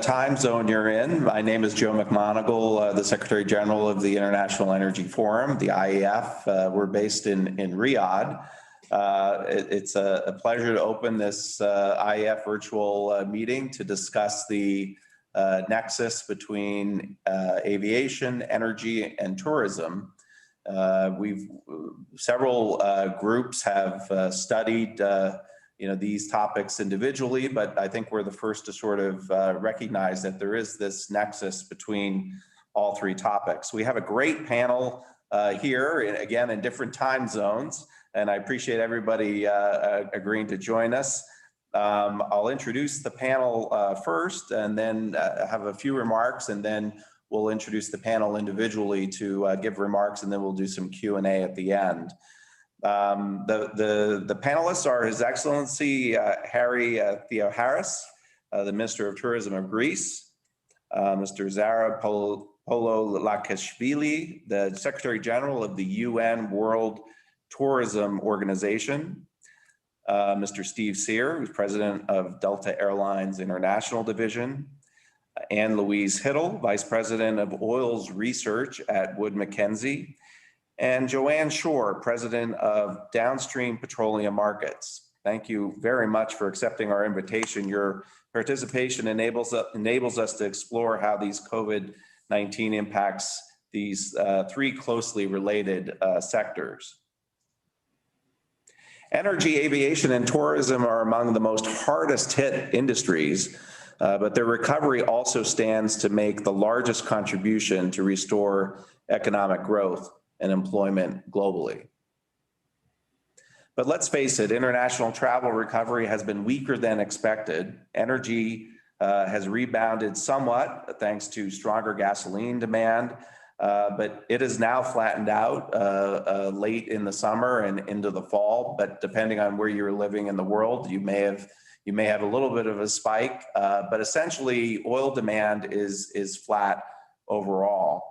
Time zone you're in. My name is Joe McMonagle, the Secretary General of the International Energy Forum, the IEF. We're based in Riyadh. It's a pleasure to open this IEF virtual meeting to discuss the nexus between aviation, energy, and tourism. Several groups have studied these topics individually, but I think we're the first to sort of recognize that there is this nexus between all three topics. We have a great panel here, again, in different time zones, and I appreciate everybody agreeing to join us. I'll introduce the panel first, and then have a few remarks, and then we'll introduce the panel individually to give remarks, and then we'll do some Q&A at the end. The panelists are His Excellency Harry Theoharis, the Minister of Tourism of Greece, Mr. Zara Pololakashvili, the Secretary General of the UN World Tourism Organization, Mr. Steve Sear, who's President of Delta Airlines International Division, Anne Louise Hittle, Vice President of Oils Research at Wood Mackenzie, and Joanne Shore, President of Downstream Petroleum Markets. Thank you very much for accepting our invitation. Your participation enables us to explore how these COVID-19 impacts these three closely related sectors. Energy, aviation, and tourism are among the most hardest hit industries, but their recovery also stands to make the largest contribution to restore economic growth and employment globally. But let's face it, international travel recovery has been weaker than expected. Energy has rebounded somewhat thanks to stronger gasoline demand, but it is now flattened out late in the summer and into the fall. But depending on where you're living in the world, you may have a little bit of a spike, but essentially oil demand is flat overall.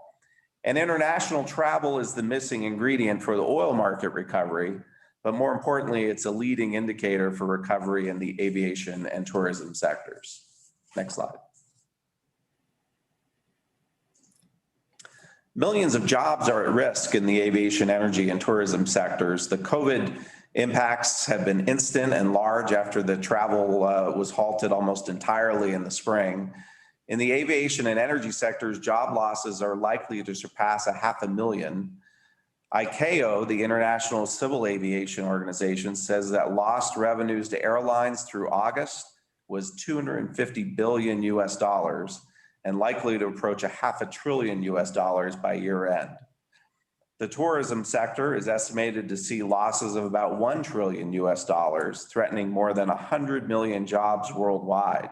And international travel is the missing ingredient for the oil market recovery, but more importantly, it's a leading indicator for recovery in the aviation and tourism sectors. Next slide. Millions of jobs are at risk in the aviation, energy, and tourism sectors. The COVID impacts have been instant and large after the travel was halted almost entirely in the spring. In the aviation and energy sectors, job losses are likely to surpass 500,000. ICAO, the International Civil Aviation Organization, says that lost revenues to airlines through August was $250 billion and likely to approach $500 billion by year end. The tourism sector is estimated to see losses of about $1 trillion, threatening more than 100 million jobs worldwide.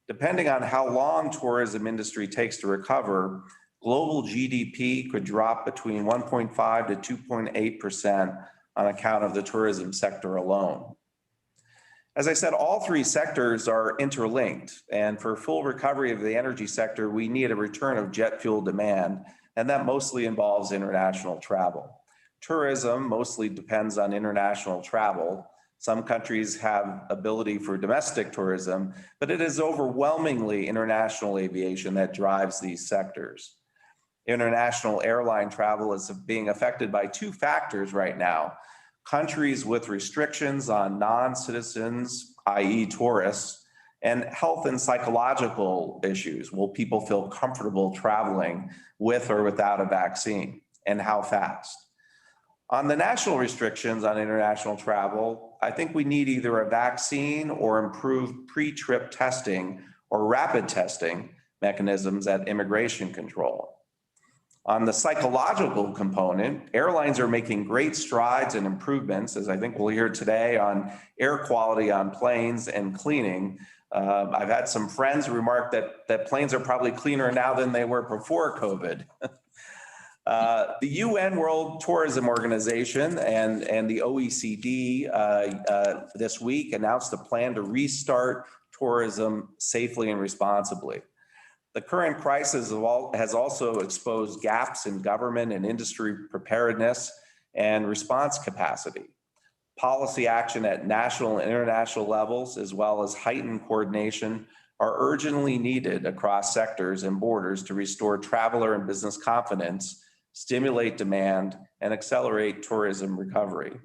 Depending on how long tourism industry takes to recover, global GDP could drop between 1.5 to 2.8% on account of the tourism sector alone. As I said, all three sectors are interlinked, and for full recovery of the energy sector, we need a return of jet fuel demand, and that mostly involves international travel. Tourism mostly depends on international travel. Some countries have ability for domestic tourism, but it is overwhelmingly international aviation that drives these sectors. International airline travel is being affected by two factors right now. Countries with restrictions on non-citizens, i.e. tourists, and health and psychological issues. Will people feel comfortable traveling with or without a vaccine, and how fast? On the national restrictions on international travel, I think we need either a vaccine or improved pre-trip testing or rapid testing mechanisms at immigration control. On the psychological component, airlines are making great strides and improvements, as I think we'll hear today, on air quality on planes and cleaning. I've had some friends remark that planes are probably cleaner now than they were before COVID. The UN World Tourism Organization and the OECD this week announced a plan to restart tourism safely and responsibly. The current crisis has also exposed gaps in government and industry preparedness and response capacity. Policy action at national and international levels, as well as heightened coordination, are urgently needed across sectors and borders to restore traveler and business confidence, stimulate demand, and accelerate tourism recovery.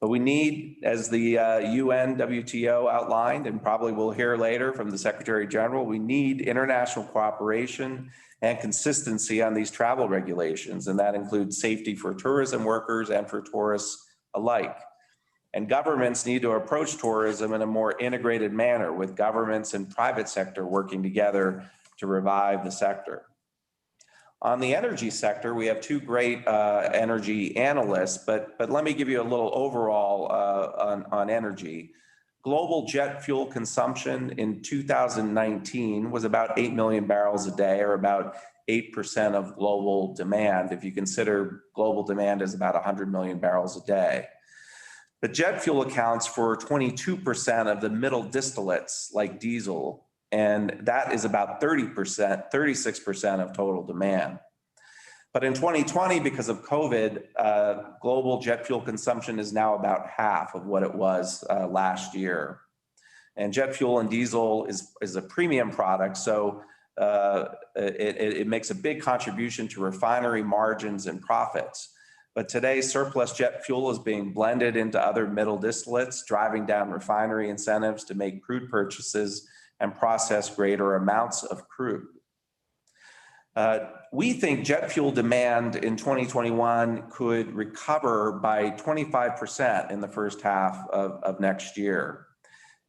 But we need, as the UN WTO outlined, and probably we'll hear later from the Secretary General, we need international cooperation and consistency on these travel regulations, and that includes safety for tourism workers and for tourists alike. And governments need to approach tourism in a more integrated manner, with governments and private sector working together to revive the sector. On the energy sector, we have two great energy analysts, but let me give you a little overall on energy. Global jet fuel consumption in 2019 was about 8 million barrels a day, or about 8% of global demand, if you consider global demand as about 100 million barrels a day. But jet fuel accounts for 22% of the middle distillates like diesel, and that is about 36% of total demand. But in 2020, because of COVID, global jet fuel consumption is now about half of what it was last year. And jet fuel and diesel is a premium product, so it makes a big contribution to refinery margins and profits. But today, surplus jet fuel is being blended into other middle distillates, driving down refinery incentives to make crude purchases and process greater amounts of crude. We think jet fuel demand in 2021 could recover by 25% in the first half of next year.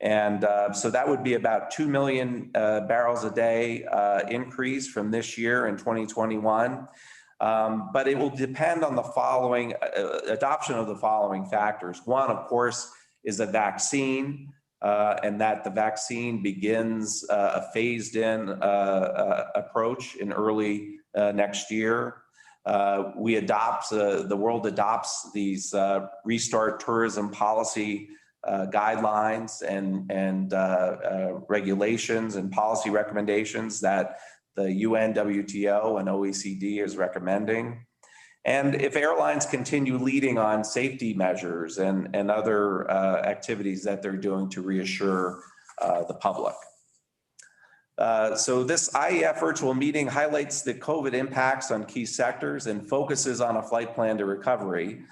And so that would be about 2 million barrels a day increase from this year in 2021. But it will depend on the following adoption of the following factors. One, of course, is a vaccine, and that the vaccine begins a phased-in approach in early next year. The world adopts these restart tourism policy guidelines and regulations and policy recommendations that the UN, WTO, and OECD is recommending. And if airlines continue leading on safety measures and other activities that they're doing to reassure the public. So this IEF virtual meeting highlights the COVID impacts on key sectors and focuses on a flight plan to recovery.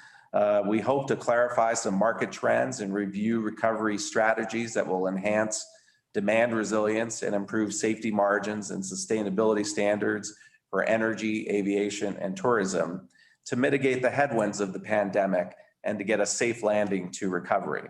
We hope to clarify some market trends and review recovery strategies that will enhance demand resilience and improve safety margins and sustainability standards for energy, aviation, and tourism to mitigate the headwinds of the pandemic and to get a safe landing to recovery.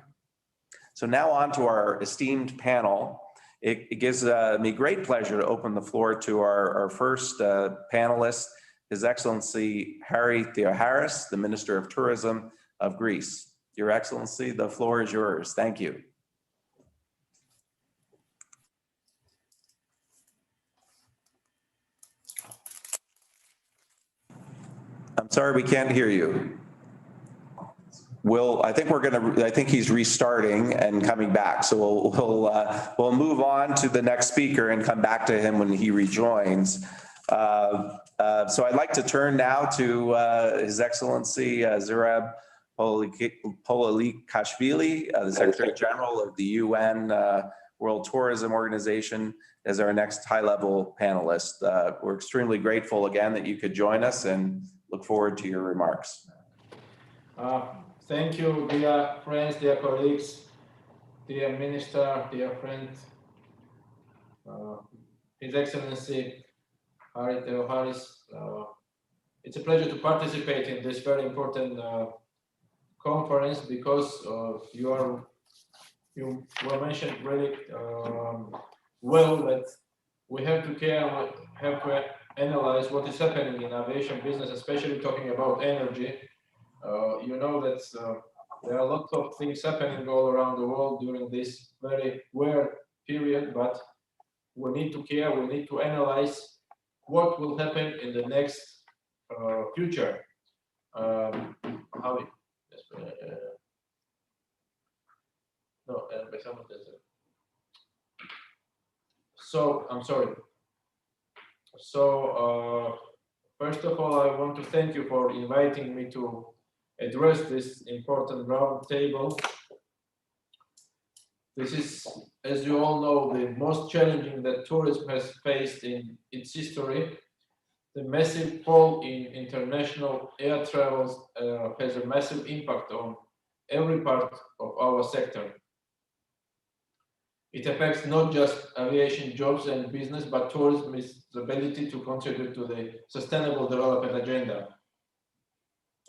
So now on to our esteemed panel. It gives me great pleasure to open the floor to our first panelist, His Excellency Harry Theoharis, the Minister of Tourism of Greece. Your Excellency, the floor is yours. Thank you. I'm sorry, we can't hear you. I think he's restarting and coming back. So we'll move on to the next speaker and come back to him when he rejoins. So I'd like to turn now to His Excellency Zurab Polilikashvili, the Secretary General of the UN World Tourism Organization, as our next high-level panelist. We're extremely grateful again that you could join us and look forward to your remarks. Thank you, dear friends, dear colleagues, dear Minister, dear friend, His Excellency Harry Theoharis. It's a pleasure to participate in this very important conference because you were mentioned really well that we have to care, have to analyze what is happening in aviation business, especially talking about energy. You know that there are lots of things happening all around the world during this very weird period, but we need to care, we need to analyze what will happen in the next future. So, I'm sorry. So, first of all, I want to thank you for inviting me to address this important round table. This is, as you all know, the most challenging that tourism has faced in its history. The massive fall in international air travels has a massive impact on every part of our sector. It affects not just aviation jobs and business, but tourism's ability to contribute to the sustainable development agenda.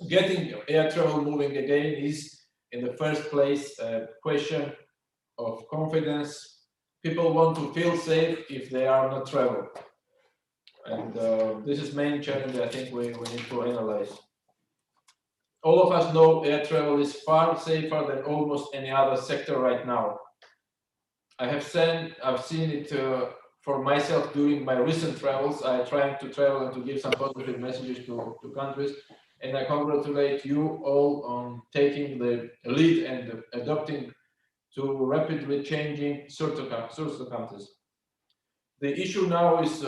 Getting air travel moving again is, in the first place, a question of confidence. People want to feel safe if they are not travel. And this is main challenge I think we need to analyze. All of us know air travel is far safer than almost any other sector right now. I've seen it for myself during my recent travels. I trying to travel and to give some positive messages to countries. And I congratulate you all on taking the lead and adopting to rapidly changing circumstances. The issue now is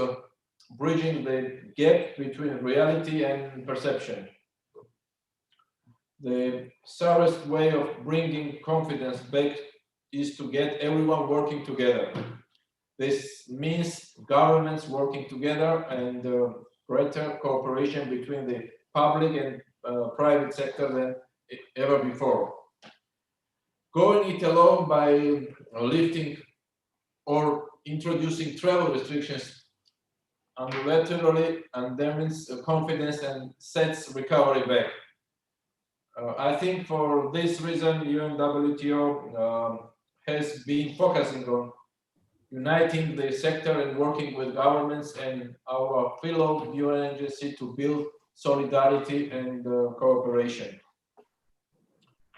bridging the gap between reality and perception. The surest way of bringing confidence back is to get everyone working together. This means governments working together and greater cooperation between the public and private sector than ever before. Going it alone by lifting or introducing travel restrictions unilaterally undermines confidence and sets recovery back. I think for this reason, UNWTO has been focusing on uniting the sector and working with governments and our fellow UN agency to build solidarity and cooperation.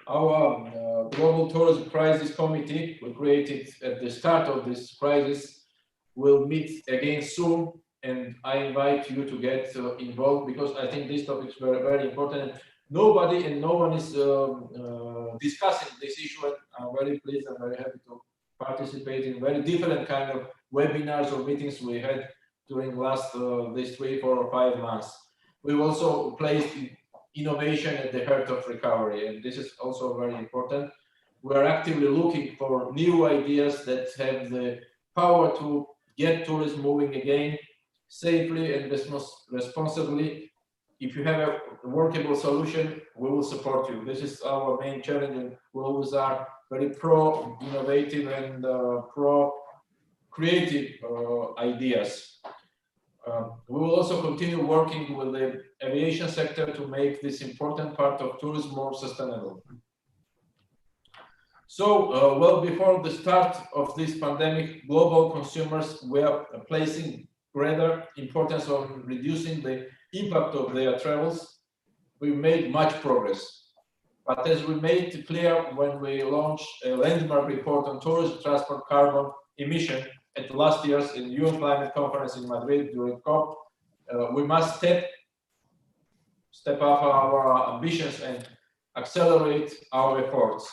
Our Global Tourism Crisis Committee, we created at the start of this crisis, will meet again soon, and I invite you to get involved because I think this topic is very, very important. Nobody and no one is discussing this issue, and I'm very pleased and very happy to participate in very different kind of webinars or meetings we had during last these 3, 4, or 5 months. We've also placed innovation at the heart of recovery, and this is also very important. We're actively looking for new ideas that have the power to get tourism moving again safely and responsibly. If you have a workable solution, we will support you. This is our main challenge, and we always are very pro-innovative and pro-creative ideas. We will also continue working with the aviation sector to make this important part of tourism more sustainable. So, well before the start of this pandemic, global consumers were placing greater importance on reducing the impact of their travels. We made much progress. But as we made clear when we launched a landmark report on tourism transport carbon emission at last year's UN Climate Conference in Madrid during COP, we must step up our ambitions and accelerate our efforts.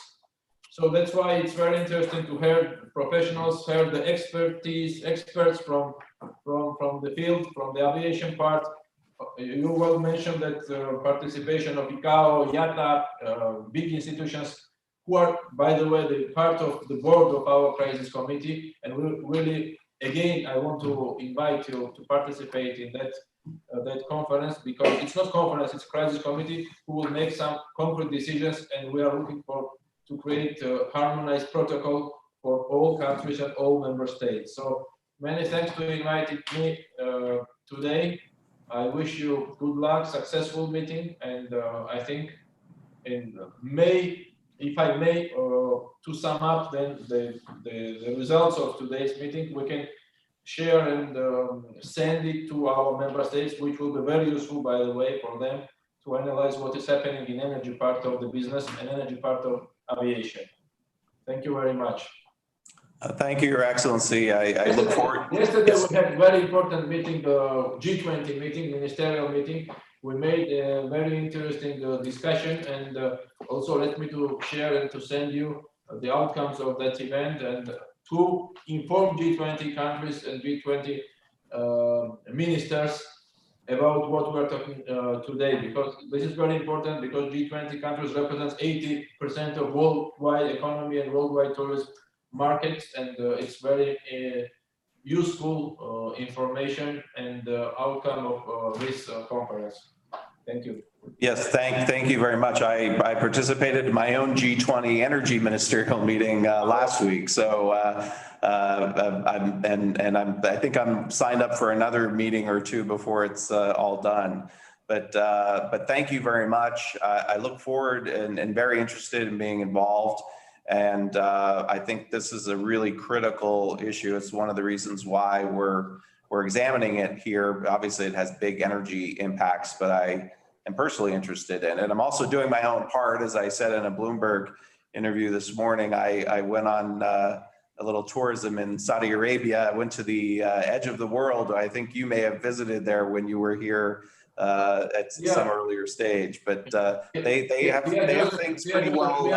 So that's why it's very interesting to hear professionals, hear the experts from the field, from the aviation part. You well mentioned that participation of ICAO, IATA, big institutions who are, by the way, the part of the board of our crisis committee. And we really, again, I want to invite you to participate in that conference, because it's not conference, it's crisis committee who will make some concrete decisions, and we are looking to create a harmonized protocol for all countries and all member states. So many thanks to inviting me today. I wish you good luck, successful meeting, and I think in May, if I may, to sum up then the results of today's meeting, we can share and send it to our member states, which will be very useful, by the way, for them to analyze what is happening in energy part of the business and energy part of aviation. Thank you very much. Thank you, Your Excellency. I look forward. Yesterday we had a very important meeting, G20 meeting, ministerial meeting. We made a very interesting discussion, and also let me to share and to send you the outcomes of that event and to inform G20 countries and G20 ministers about what we're talking today, because this is very important, because G20 countries represents 80% of worldwide economy and worldwide tourism markets, and it's very useful information and outcome of this conference. Thank you. Yes, thank you very much. I participated in my own G20 energy ministerial meeting last week. So I think I'm signed up for another meeting or two before it's all done. But thank you very much. I look forward and very interested in being involved. And I think this is a really critical issue. It's one of the reasons why we're examining it here. Obviously, it has big energy impacts, but I am personally interested in it. I'm also doing my own part. As I said in a Bloomberg interview this morning, I went on a little tourism in Saudi Arabia. I went to the edge of the world. I think you may have visited there when you were here at some earlier stage, but they have things pretty well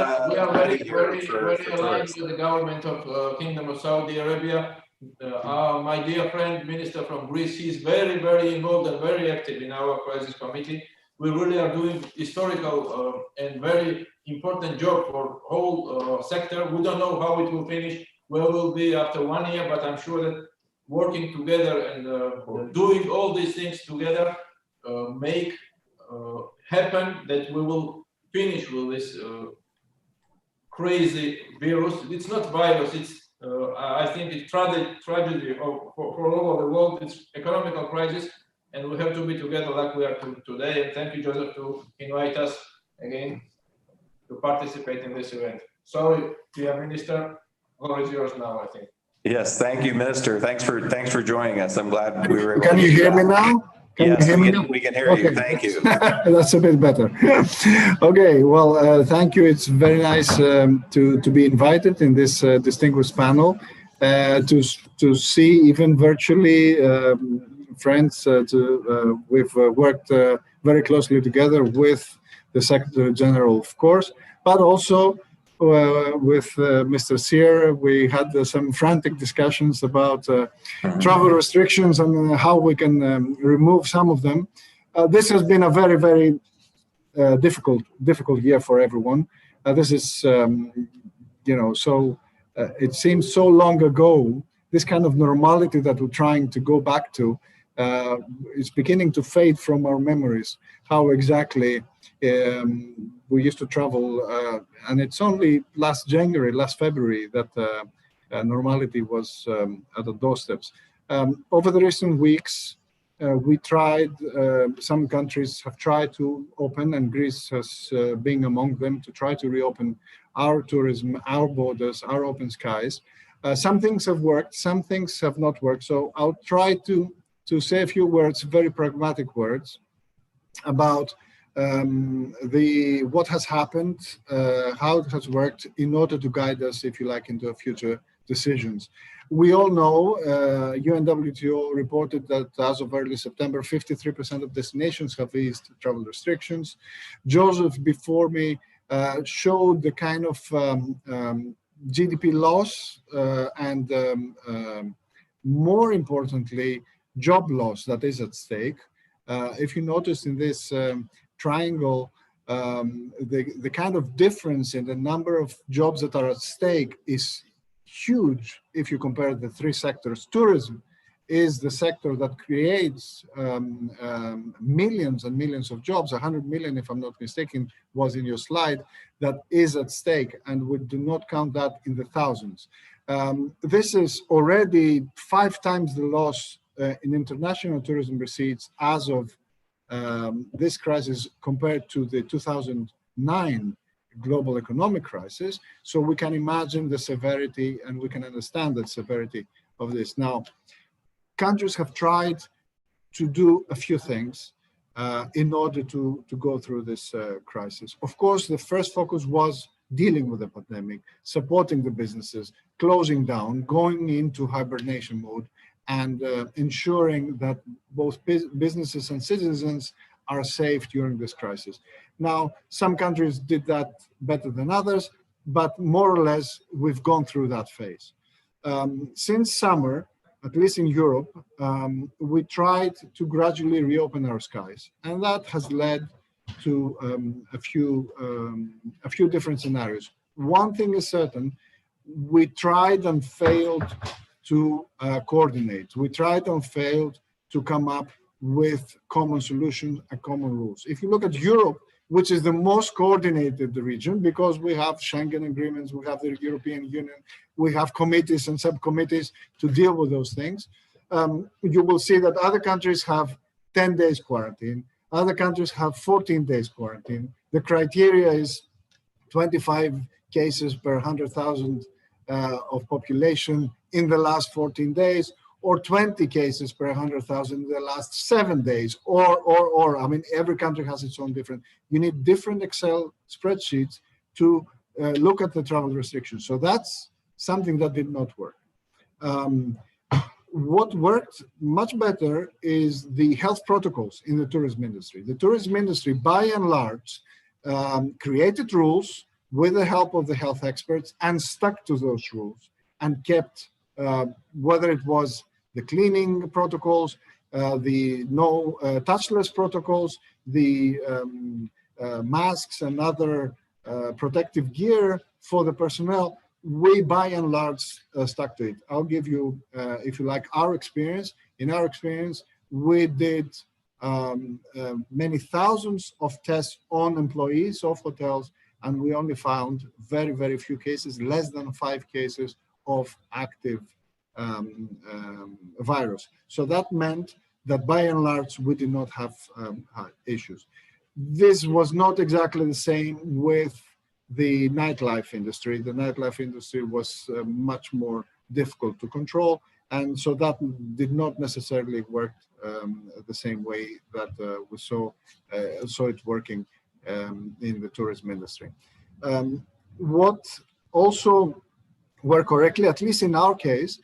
ready here for aligned with the government of Kingdom of Saudi Arabia. My dear friend, minister from Greece, he's very, very involved and very active in our crisis committee. We really are doing historical and very important job for whole sector. We don't know how it will finish, where we'll be after 1 year, but I'm sure that working together and doing all these things together make happen that we will finish with this crazy virus. It's not virus, it's I think it's tragedy for all over the world. It's economical crisis, and we have to be together like we are today. And thank you, Joseph, to invite us again to participate in this event. Sorry, dear Minister, all is yours now, I think. Yes, thank you, Minister. Thanks for joining us. I'm glad we were able Can you hear me now? Yes, we can hear you. Thank you. That's a bit better. Okay, well, thank you. It's very nice to be invited in this distinguished panel, to see even virtually friends. We've worked very closely together with the Secretary General, of course, but also with Mr. Sear. We had some frantic discussions about travel restrictions and how we can remove some of them. This has been a very, very difficult year for everyone. This is, it seems so long ago. This kind of normality that we're trying to go back to is beginning to fade from our memories. How exactly we used to travel, and it's only last February that normality was at the doorsteps. Over the recent weeks, we tried, some countries have tried to open, and Greece has been among them, to try to reopen our tourism, our borders, our open skies. Some things have worked, some things have not worked. So I'll try to say a few words, very pragmatic words, about what has happened, how it has worked, in order to guide us, if you like, into future decisions. We all know, UNWTO reported that as of early September, 53% of destinations have eased travel restrictions. Joseph, before me, showed the kind of GDP loss and more importantly, job loss that is at stake. If you notice in this triangle, the kind of difference in the number of jobs that are at stake is huge if you compare the three sectors. Tourism is the sector that creates millions and millions of jobs. 100 million, if I'm not mistaken, was in your slide, that is at stake, and we do not count that in the thousands. This is already 5 times the loss in international tourism receipts as of this crisis compared to the 2009 global economic crisis. So we can imagine the severity, and we can understand the severity of this. Now, countries have tried to do a few things in order to go through this crisis. Of course, the first focus was dealing with the pandemic, supporting the businesses, closing down, going into hibernation mode, and ensuring that both businesses and citizens are safe during this crisis. Now, some countries did that better than others, but more or less, we've gone through that phase. Since summer, at least in Europe, we tried to gradually reopen our skies, and that has led to a few different scenarios. One thing is certain: we tried and failed to coordinate. We tried and failed to come up with common solutions and common rules. If you look at Europe, which is the most coordinated region, because we have Schengen agreements, we have the European Union, we have committees and subcommittees to deal with those things. You will see that other countries have 10 days quarantine, other countries have 14 days quarantine. The criteria is 25 cases per 100,000 of population in the last 14 days, or 20 cases per 100,000 in the last 7 days, or, I mean, every country has its own different. You need different Excel spreadsheets to look at the travel restrictions. So that's something that did not work. What worked much better is the health protocols in the tourism industry. The tourism industry, by and large, created rules with the help of the health experts and stuck to those rules and kept, whether it was the cleaning protocols, the no touchless protocols, the masks and other protective gear for the personnel, we by and large stuck to it. I'll give you, if you like, our experience. In our experience, we did many thousands of tests on employees of hotels, and we only found very, very few cases, less than 5 cases of active virus. So that meant that by and large, we did not have issues. This was not exactly the same with the nightlife industry. The nightlife industry was much more difficult to control, and so that did not necessarily work the same way that we saw it working in the tourism industry. What also worked correctly, at least in our case,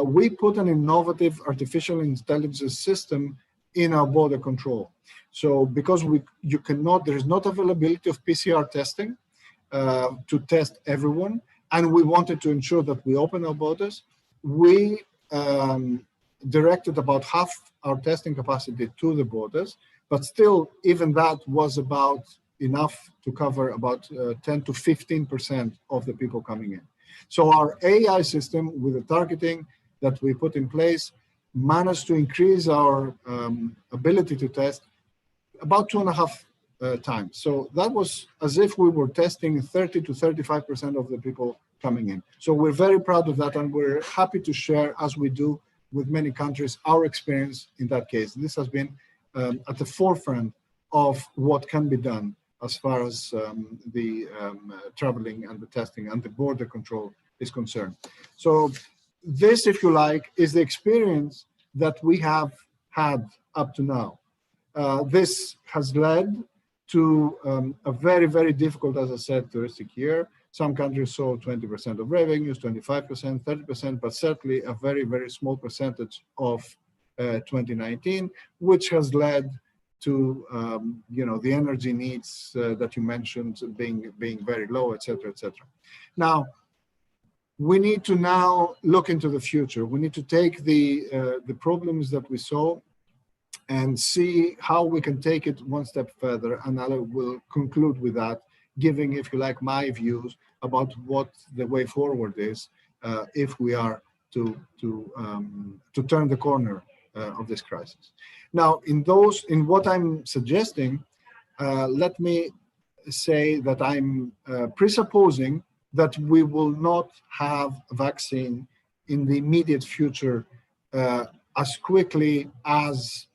we put an innovative artificial intelligence system in our border control. So because there is not availability of PCR testing to test everyone, and we wanted to ensure that we open our borders, we directed about half our testing capacity to the borders, but still, even that was about enough to cover about 10 to 15% of the people coming in. So our AI system, with the targeting that we put in place, managed to increase our ability to test about 2.5 times. So that was as if we were testing 30 to 35% of the people coming in. So we're very proud of that, and we're happy to share, as we do with many countries, our experience in that case. This has been at the forefront of what can be done as far as the traveling and the testing and the border control is concerned. So this, if you like, is the experience that we have had up to now. This has led to a very, very difficult, as I said, touristic year. Some countries saw 20% of revenues, 25%, 30%, but certainly a very, very small percentage of 2019, which has led to the energy needs that you mentioned being very low, et cetera, et cetera. Now, we need to now look into the future. We need to take the problems that we saw and see how we can take it one step further. And I will conclude with that, giving, if you like, my views about what the way forward is if we are to turn the corner of this crisis. Now, in what I'm suggesting, let me say that I'm presupposing that we will not have a vaccine in the immediate future as quickly as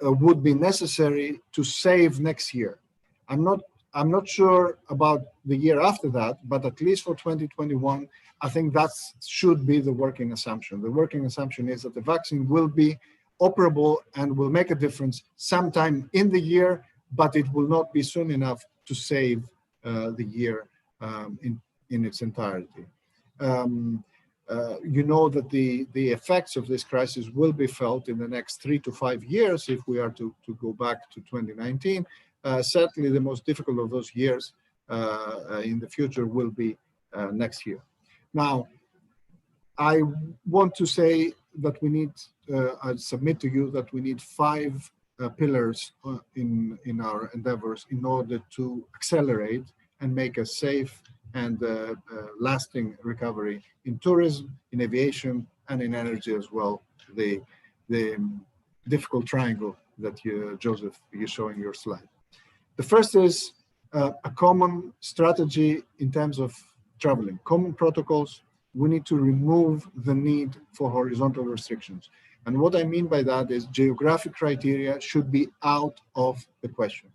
would be necessary to save next year. I'm not sure about the year after that, but at least for 2021, I think that should be the working assumption. The working assumption is that the vaccine will be operable and will make a difference sometime in the year, but it will not be soon enough to save the year in its entirety. You know that the effects of this crisis will be felt in the next 3 to 5 years if we are to go back to 2019. Certainly the most difficult of those years in the future will be next year. Now, I want to say that we need, I submit to you that we need 5 pillars in our endeavors in order to accelerate and make a safe and lasting recovery in tourism, in aviation, and in energy as well. The difficult triangle that Joseph, you show in your slide. The first is a common strategy in terms of traveling, common protocols. We need to remove the need for horizontal restrictions. And what I mean by that is geographic criteria should be out of the question.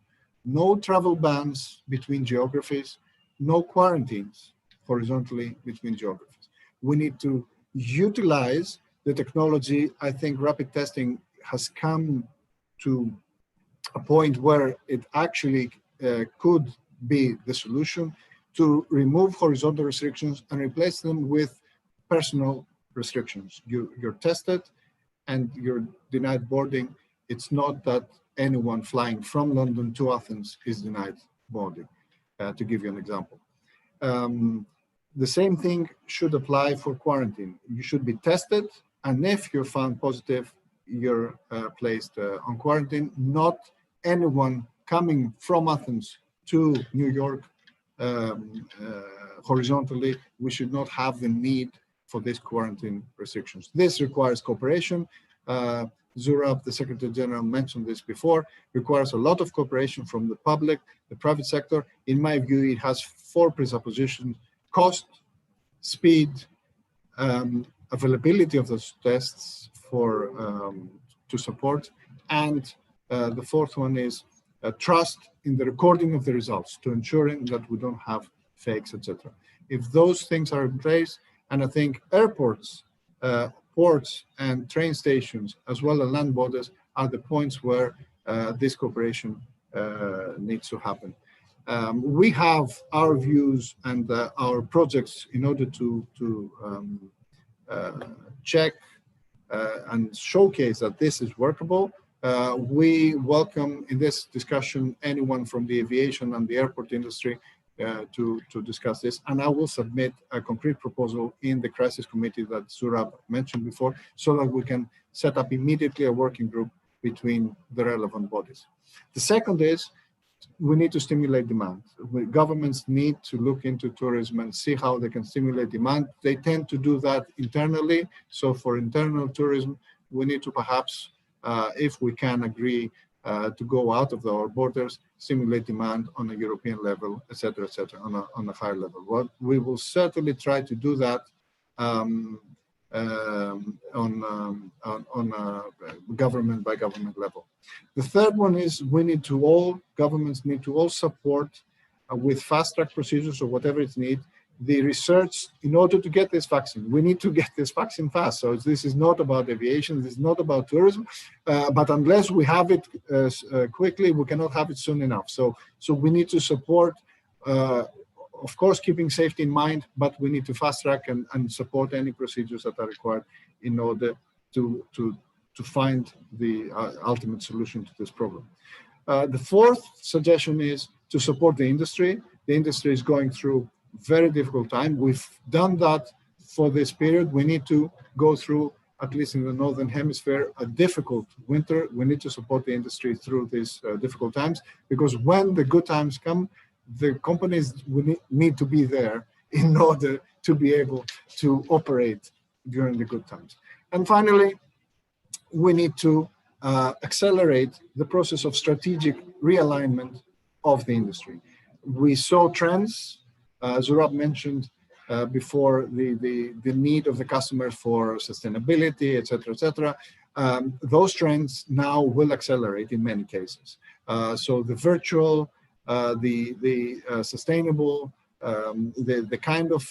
No travel bans between geographies, no quarantines horizontally between geographies. We need to utilize the technology. I think rapid testing has come to a point where it actually could be the solution to remove horizontal restrictions and replace them with personal restrictions. You're tested and you're denied boarding. It's not that anyone flying from London to Athens is denied boarding, to give you an example. The same thing should apply for quarantine. You should be tested, and if you're found positive, you're placed on quarantine. Not anyone coming from Athens to New York horizontally. We should not have the need for these quarantine restrictions. This requires cooperation. Zurab, the Secretary General, mentioned this before, requires a lot of cooperation from the public, the private sector. In my view, it has 4 presuppositions: cost, speed, availability of those tests to support, and the 4th one is trust in the recording of the results, to ensuring that we don't have fakes, etc. If those things are in place, and I think airports, ports, and train stations, as well as land borders, are the points where this cooperation needs to happen. We have our views and our projects in order to check and showcase that this is workable. We welcome in this discussion anyone from the aviation and the airport industry to discuss this, and I will submit a concrete proposal in the crisis committee that Zurab mentioned before, so that we can set up immediately a working group between the relevant bodies. The second is we need to stimulate demand. Governments need to look into tourism and see how they can stimulate demand. They tend to do that internally. So for internal tourism, we need to perhaps, if we can agree to go out of our borders, stimulate demand on a European level, et cetera, on a higher level. Well, we will certainly try to do that on a government by government level. The third one is governments need to all support with fast-track procedures or whatever it needs, the research in order to get this vaccine. We need to get this vaccine fast. So this is not about aviation, this is not about tourism, but unless we have it quickly, we cannot have it soon enough. So we need to support, of course, keeping safety in mind, but we need to fast track and support any procedures that are required in order to find the ultimate solution to this problem. The 4th suggestion is to support the industry. The industry is going through very difficult time. We've done that for this period. We need to go through, at least in the Northern Hemisphere, a difficult winter. We need to support the industry through these difficult times, because when the good times come, the companies will need to be there in order to be able to operate during the good times. And finally, we need to accelerate the process of strategic realignment of the industry. We saw trends. Zurab mentioned before the need of the customer for sustainability, et cetera. Those trends now will accelerate in many cases. So the virtual, the sustainable, the kind of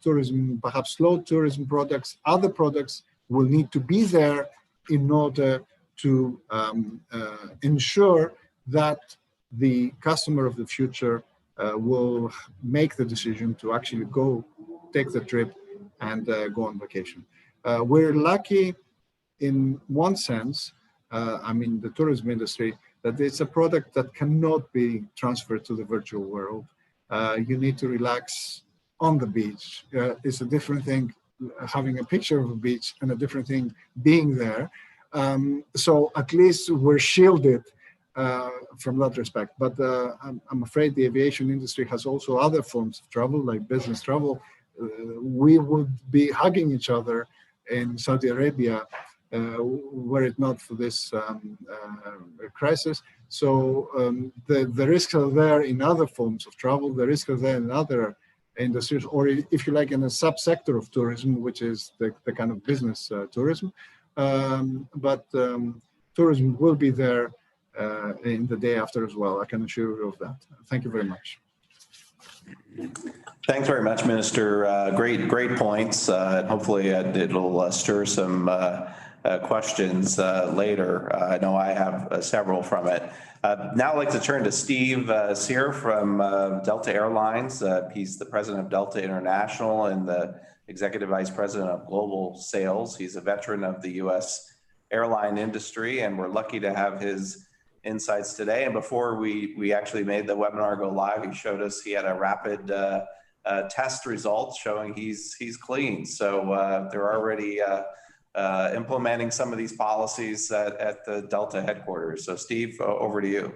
tourism, perhaps slow tourism products, other products will need to be there in order to ensure that the customer of the future will make the decision to actually go take the trip and go on vacation. We're lucky in one sense, I mean the tourism industry, that it's a product that cannot be transferred to the virtual world. You need to relax on the beach. It's a different thing having a picture of a beach and a different thing being there. So at least we're shielded from that respect. But I'm afraid the aviation industry has also other forms of travel, like business travel. We would be hugging each other in Saudi Arabia were it not for this crisis. So the risks are there in other forms of travel, the risks are there in other industries, or if you like, in a subsector of tourism, which is the kind of business tourism. But tourism will be there in the day after as well. I can assure you of that. Thank you very much. Thanks very much, Minister. Great points. And hopefully it'll stir some questions later. I know I have several from it. Now I'd like to turn to Steve Sear from Delta Airlines. He's the president of Delta International and the executive vice president of global sales. He's a veteran of the U.S. airline industry, and we're lucky to have his insights today. And before we actually made the webinar go live, he showed us he had a rapid test result showing he's clean. So they're already implementing some of these policies at the Delta headquarters. So Steve, over to you.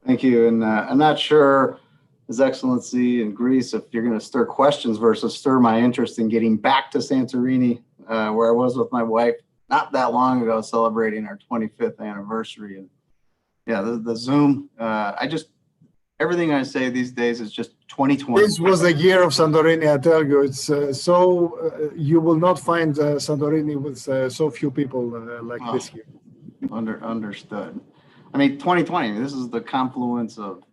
Thank you. And I'm not sure, His Excellency in Greece, if you're going to stir questions versus stir my interest in getting back to Santorini, where I was with my wife not that long ago, celebrating our 25th anniversary. And yeah, the Zoom, everything I say these days is just 2020. This was the year of Santorini, I tell you. It's you will not find Santorini with so few people like this year. Understood. I mean, 2020, this is the confluence of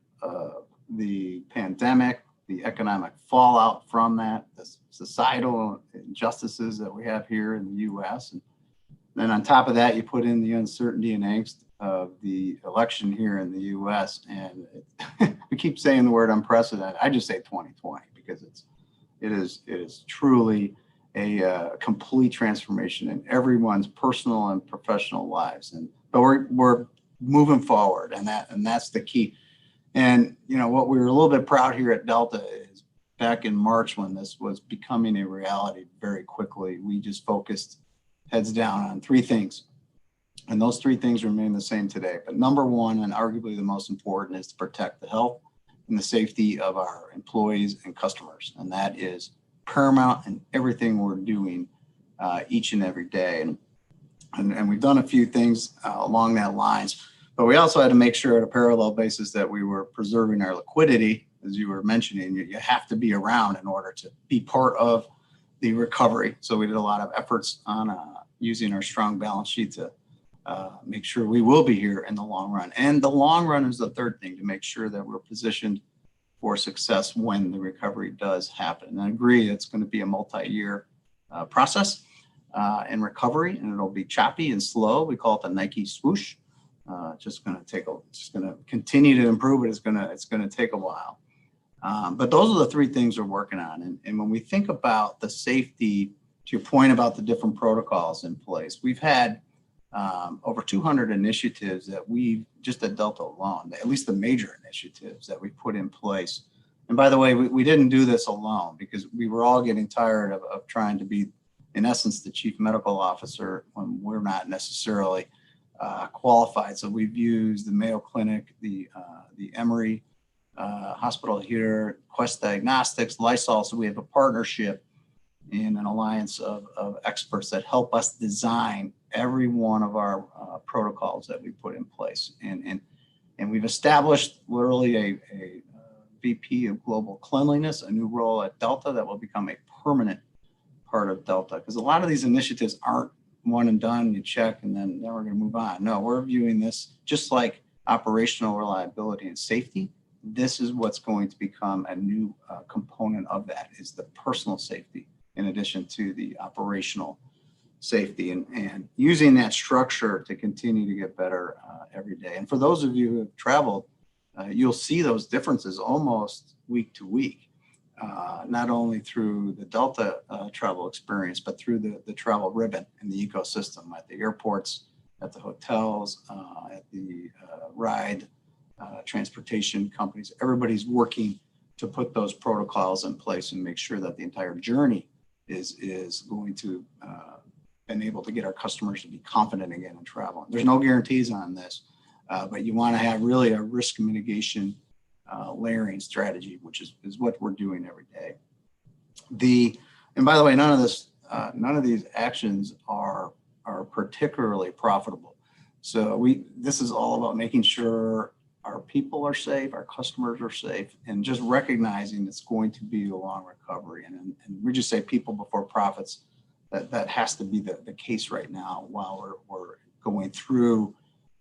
the pandemic, the economic fallout from that, the societal injustices that we have here in the U.S. And then on top of that, you put in the uncertainty and angst of the election here in the U.S. And we keep saying the word unprecedented. I just say 2020 because it is truly a complete transformation in everyone's personal and professional lives. But we're moving forward, and that's the key. And you know what we were a little bit proud here at Delta is back in March when this was becoming a reality very quickly. We just focused heads down on three things. And those three things remain the same today. But number one, and arguably the most important, is to protect the health and the safety of our employees and customers. And that is paramount in everything we're doing each and every day. And we've done a few things along that lines. But we also had to make sure at a parallel basis that we were preserving our liquidity. As you were mentioning, you have to be around in order to be part of the recovery. So we did a lot of efforts on using our strong balance sheet to make sure we will be here in the long run. And the long run is the third thing, to make sure that we're positioned for success when the recovery does happen. And I agree, it's going to be a multi-year process in recovery, and it'll be choppy and slow. We call it the Nike swoosh. Just going to continue to improve, but it's going to take a while. But those are the three things we're working on. And when we think about the safety, to your point about the different protocols in place, we've had over 200 initiatives that we've, just at Delta alone, at least the major initiatives that we put in place. And by the way, we didn't do this alone because we were all getting tired of trying to be, in essence, the chief medical officer when we're not necessarily qualified. So we've used the Mayo Clinic, the Emory Hospital here, Quest Diagnostics, Lysol. So we have a partnership in an alliance of experts that help us design every one of our protocols that we put in place. And we've established literally a VP of Global Cleanliness, a new role at Delta that will become a permanent part of Delta. Because a lot of these initiatives aren't one and done, you check, and then we're going to move on. No, we're viewing this just like operational reliability and safety. This is what's going to become a new component of that, is the personal safety in addition to the operational safety, and using that structure to continue to get better every day. And for those of you who have traveled, you'll see those differences almost week to week, not only through the Delta travel experience, but through the travel ribbon and the ecosystem at the airports, at the hotels, at the ride transportation companies. Everybody's working to put those protocols in place and make sure that the entire journey is going to enable to get our customers to be confident again in travel. There's no guarantees on this, But you want to have really a risk mitigation layering strategy, which is what we're doing every day. And by the way, none of these actions are particularly profitable. So this is all about making sure our people are safe, our customers are safe, and just recognizing it's going to be a long recovery. And we just say people before profits. That has to be the case right now while we're going through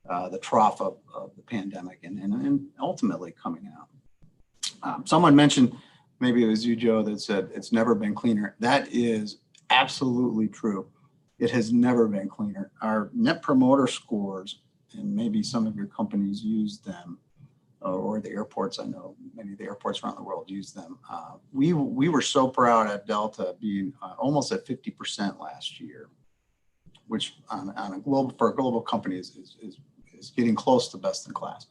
the trough of the pandemic and ultimately coming out. Someone mentioned, maybe it was you, Joe, that said it's never been cleaner. That is absolutely true. It has never been cleaner. Our net promoter scores, and maybe some of your companies use them, or the airports, I know many of the airports around the world use them. We were so proud at Delta being almost at 50% last year, which on a for a global company is getting close to best in class.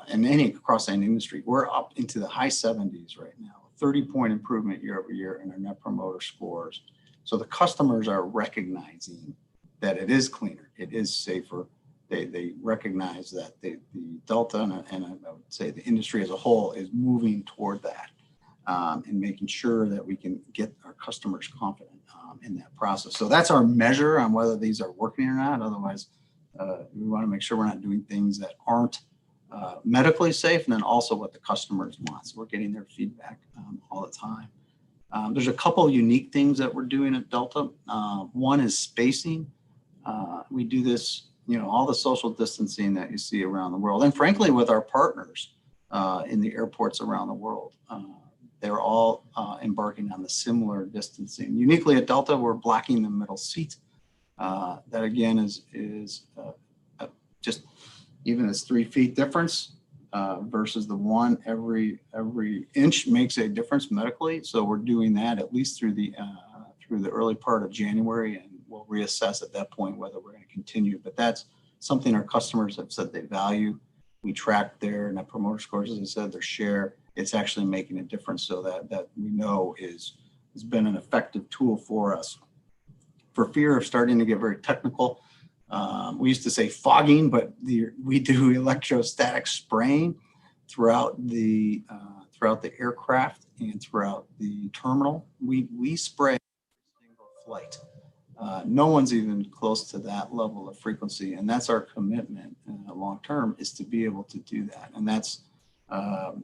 And across any industry, we're up into the high 70s right now, 30-point improvement year over year in our net promoter scores. So the customers are recognizing that it is cleaner, it is safer. They recognize that the Delta and I would say the industry as a whole is moving toward that and making sure that we can get our customers confident in that process. So that's our measure on whether these are working or not. Otherwise, we want to make sure we're not doing things that aren't medically safe, and then also what the customers want. So we're getting their feedback all the time. There's a couple unique things that we're doing at Delta. One is spacing. We do this, all the social distancing that you see around the world, and frankly, with our partners in the airports around the world, they're all embarking on the similar distancing. Uniquely at Delta, we're blocking the middle seat. That again is just even as 3 feet difference versus the one. Every inch makes a difference medically. So we're doing that at least through the early part of January, and we'll reassess at that point whether we're going to continue. But that's something our customers have said they value. We track their net promoter scores, as I said, their share. It's actually making a difference, so that we know has been an effective tool for us. For fear of starting to get very technical, we used to say fogging, but we do electrostatic spraying throughout the aircraft and throughout the terminal. We spray every single flight. No one's even close to that level of frequency, and that's our commitment long term, is to be able to do that. And that's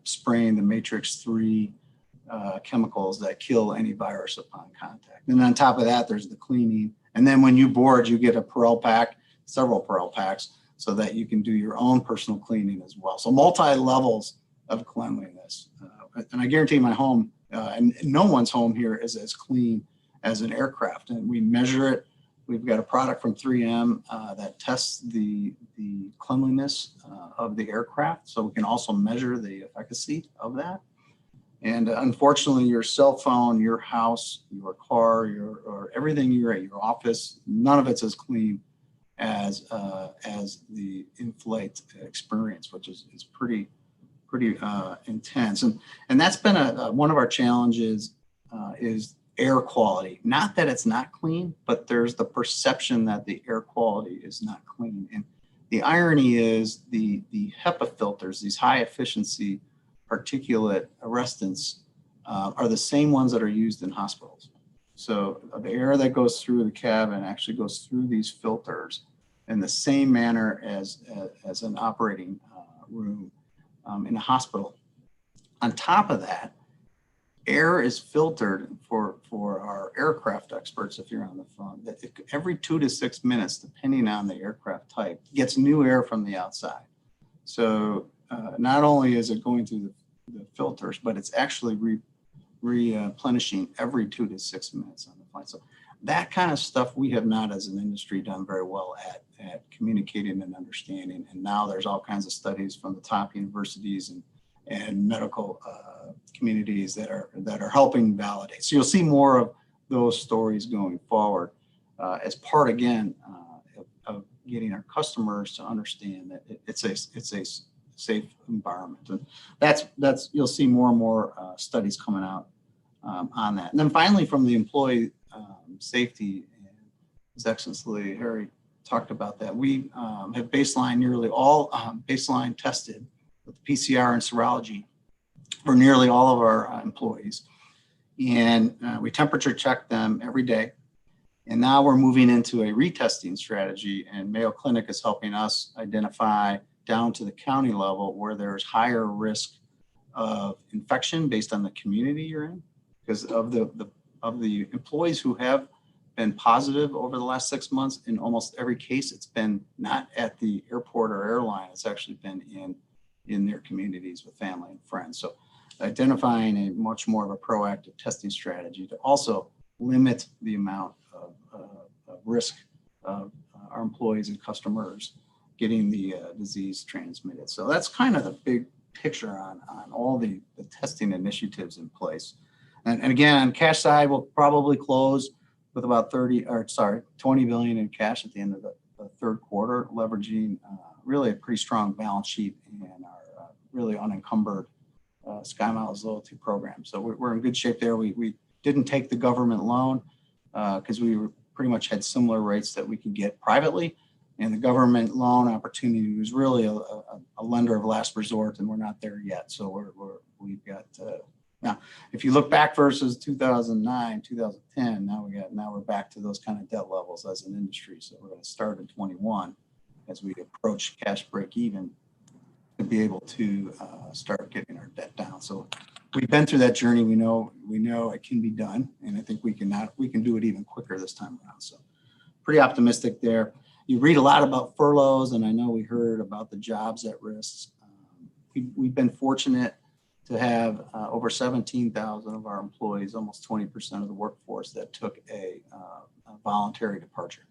spraying the Matrix 3 chemicals that kill any virus upon contact. And on top of that, there's the cleaning. And then when you board, you get a Perel pack, several Perel packs, so that you can do your own personal cleaning as well. So multi-levels of cleanliness. And I guarantee my home, and no one's home here is as clean as an aircraft. And we measure it. We've got a product from 3M that tests the cleanliness of the aircraft. So we can also measure the efficacy of that. And unfortunately, your cell phone, your house, your car, or everything you're at, your office, none of it's as clean as the in-flight experience, which is pretty intense. And that's been one of our challenges is air quality. Not that it's not clean, but there's the perception that the air quality is not clean. And the irony is the HEPA filters, these high efficiency particulate arrestants, are the same ones that are used in hospitals. So the air that goes through the cabin actually goes through these filters in the same manner as an operating room in a hospital. On top of that, air is filtered for our aircraft experts, if you're on the phone, that every 2 to 6 minutes, depending on the aircraft type, gets new air from the outside. So not only is it going through the filters, but it's actually replenishing every 2 to 6 minutes on the flight. So that kind of stuff we have not, as an industry, done very well at communicating and understanding. And now there's all kinds of studies from the top universities and medical communities that are helping validate. So you'll see more of those stories going forward as part, again, of getting our customers to understand that it's a safe environment. And that's you'll see more and more studies coming out on that. And then finally, from the employee safety, and His Excellency Harry talked about that. We have baseline nearly all baseline tested with PCR and serology for nearly all of our employees. And we temperature check them every day. And now we're moving into a retesting strategy, and Mayo Clinic is helping us identify down to the county level where there's higher risk of infection based on the community you're in, because of the employees who have been positive over the last 6 months. In almost every case, it's been not at the airport or airline. It's actually been in their communities with family and friends. So identifying a much more of a proactive testing strategy to also limit the amount of risk of our employees and customers getting the disease transmitted. So that's kind of the big picture on all the testing initiatives in place. And again, on cash side, we'll probably close with about 20 billion in cash at the end of the third quarter, leveraging really a pretty strong balance sheet and our really unencumbered SkyMiles loyalty program. So we're in good shape there. We didn't take the government loan because we pretty much had similar rates that we could get privately. And the government loan opportunity was really a lender of last resort, and we're not there yet. So we've got now, if you look back versus 2009, 2010, now we're back to those kind of debt levels as an industry. So we're going to start in 21 as we approach cash break even to be able to start getting our debt down. So we've been through that journey. We know it can be done, and I think we can do it even quicker this time around. So pretty optimistic there. You read a lot about furloughs, and I know we heard about the jobs at risk. We've been fortunate to have over 17,000 of our employees, almost 20% of the workforce, that took a voluntary departure.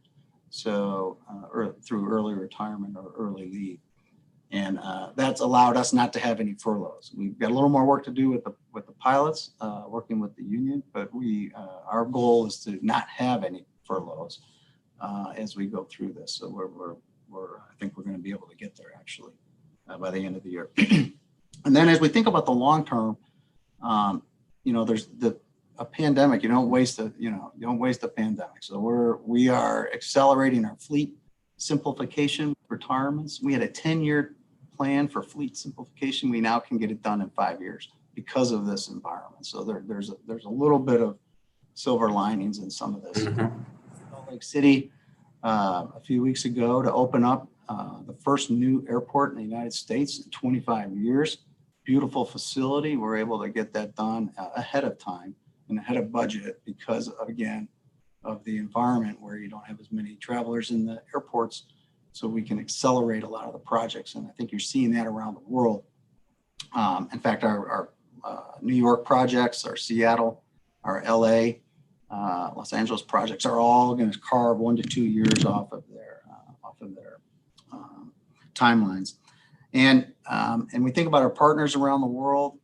So through early retirement or early leave. And that's allowed us not to have any furloughs. We've got a little more work to do with the pilots, working with the union, but our goal is to not have any furloughs as we go through this. So I think we're going to be able to get there actually by the end of the year. And then as we think about the long term, there's a pandemic. You don't waste a pandemic. So we are accelerating our fleet simplification retirements. We had a 10-year plan for fleet simplification. We now can get it done in 5 years because of this environment. So there's a little bit of silver linings in some of this. Salt Lake City a few weeks ago to open up the first new airport in the United States in 25 years. Beautiful facility. We're able to get that done ahead of time and ahead of budget because, again, of the environment where you don't have as many travelers in the airports. So we can accelerate a lot of the projects. And I think you're seeing that around the world. In fact, our New York projects, our Seattle, our LA, Los Angeles projects are all going to carve 1 to 2 years off of their timelines. And we think about our partners around the world.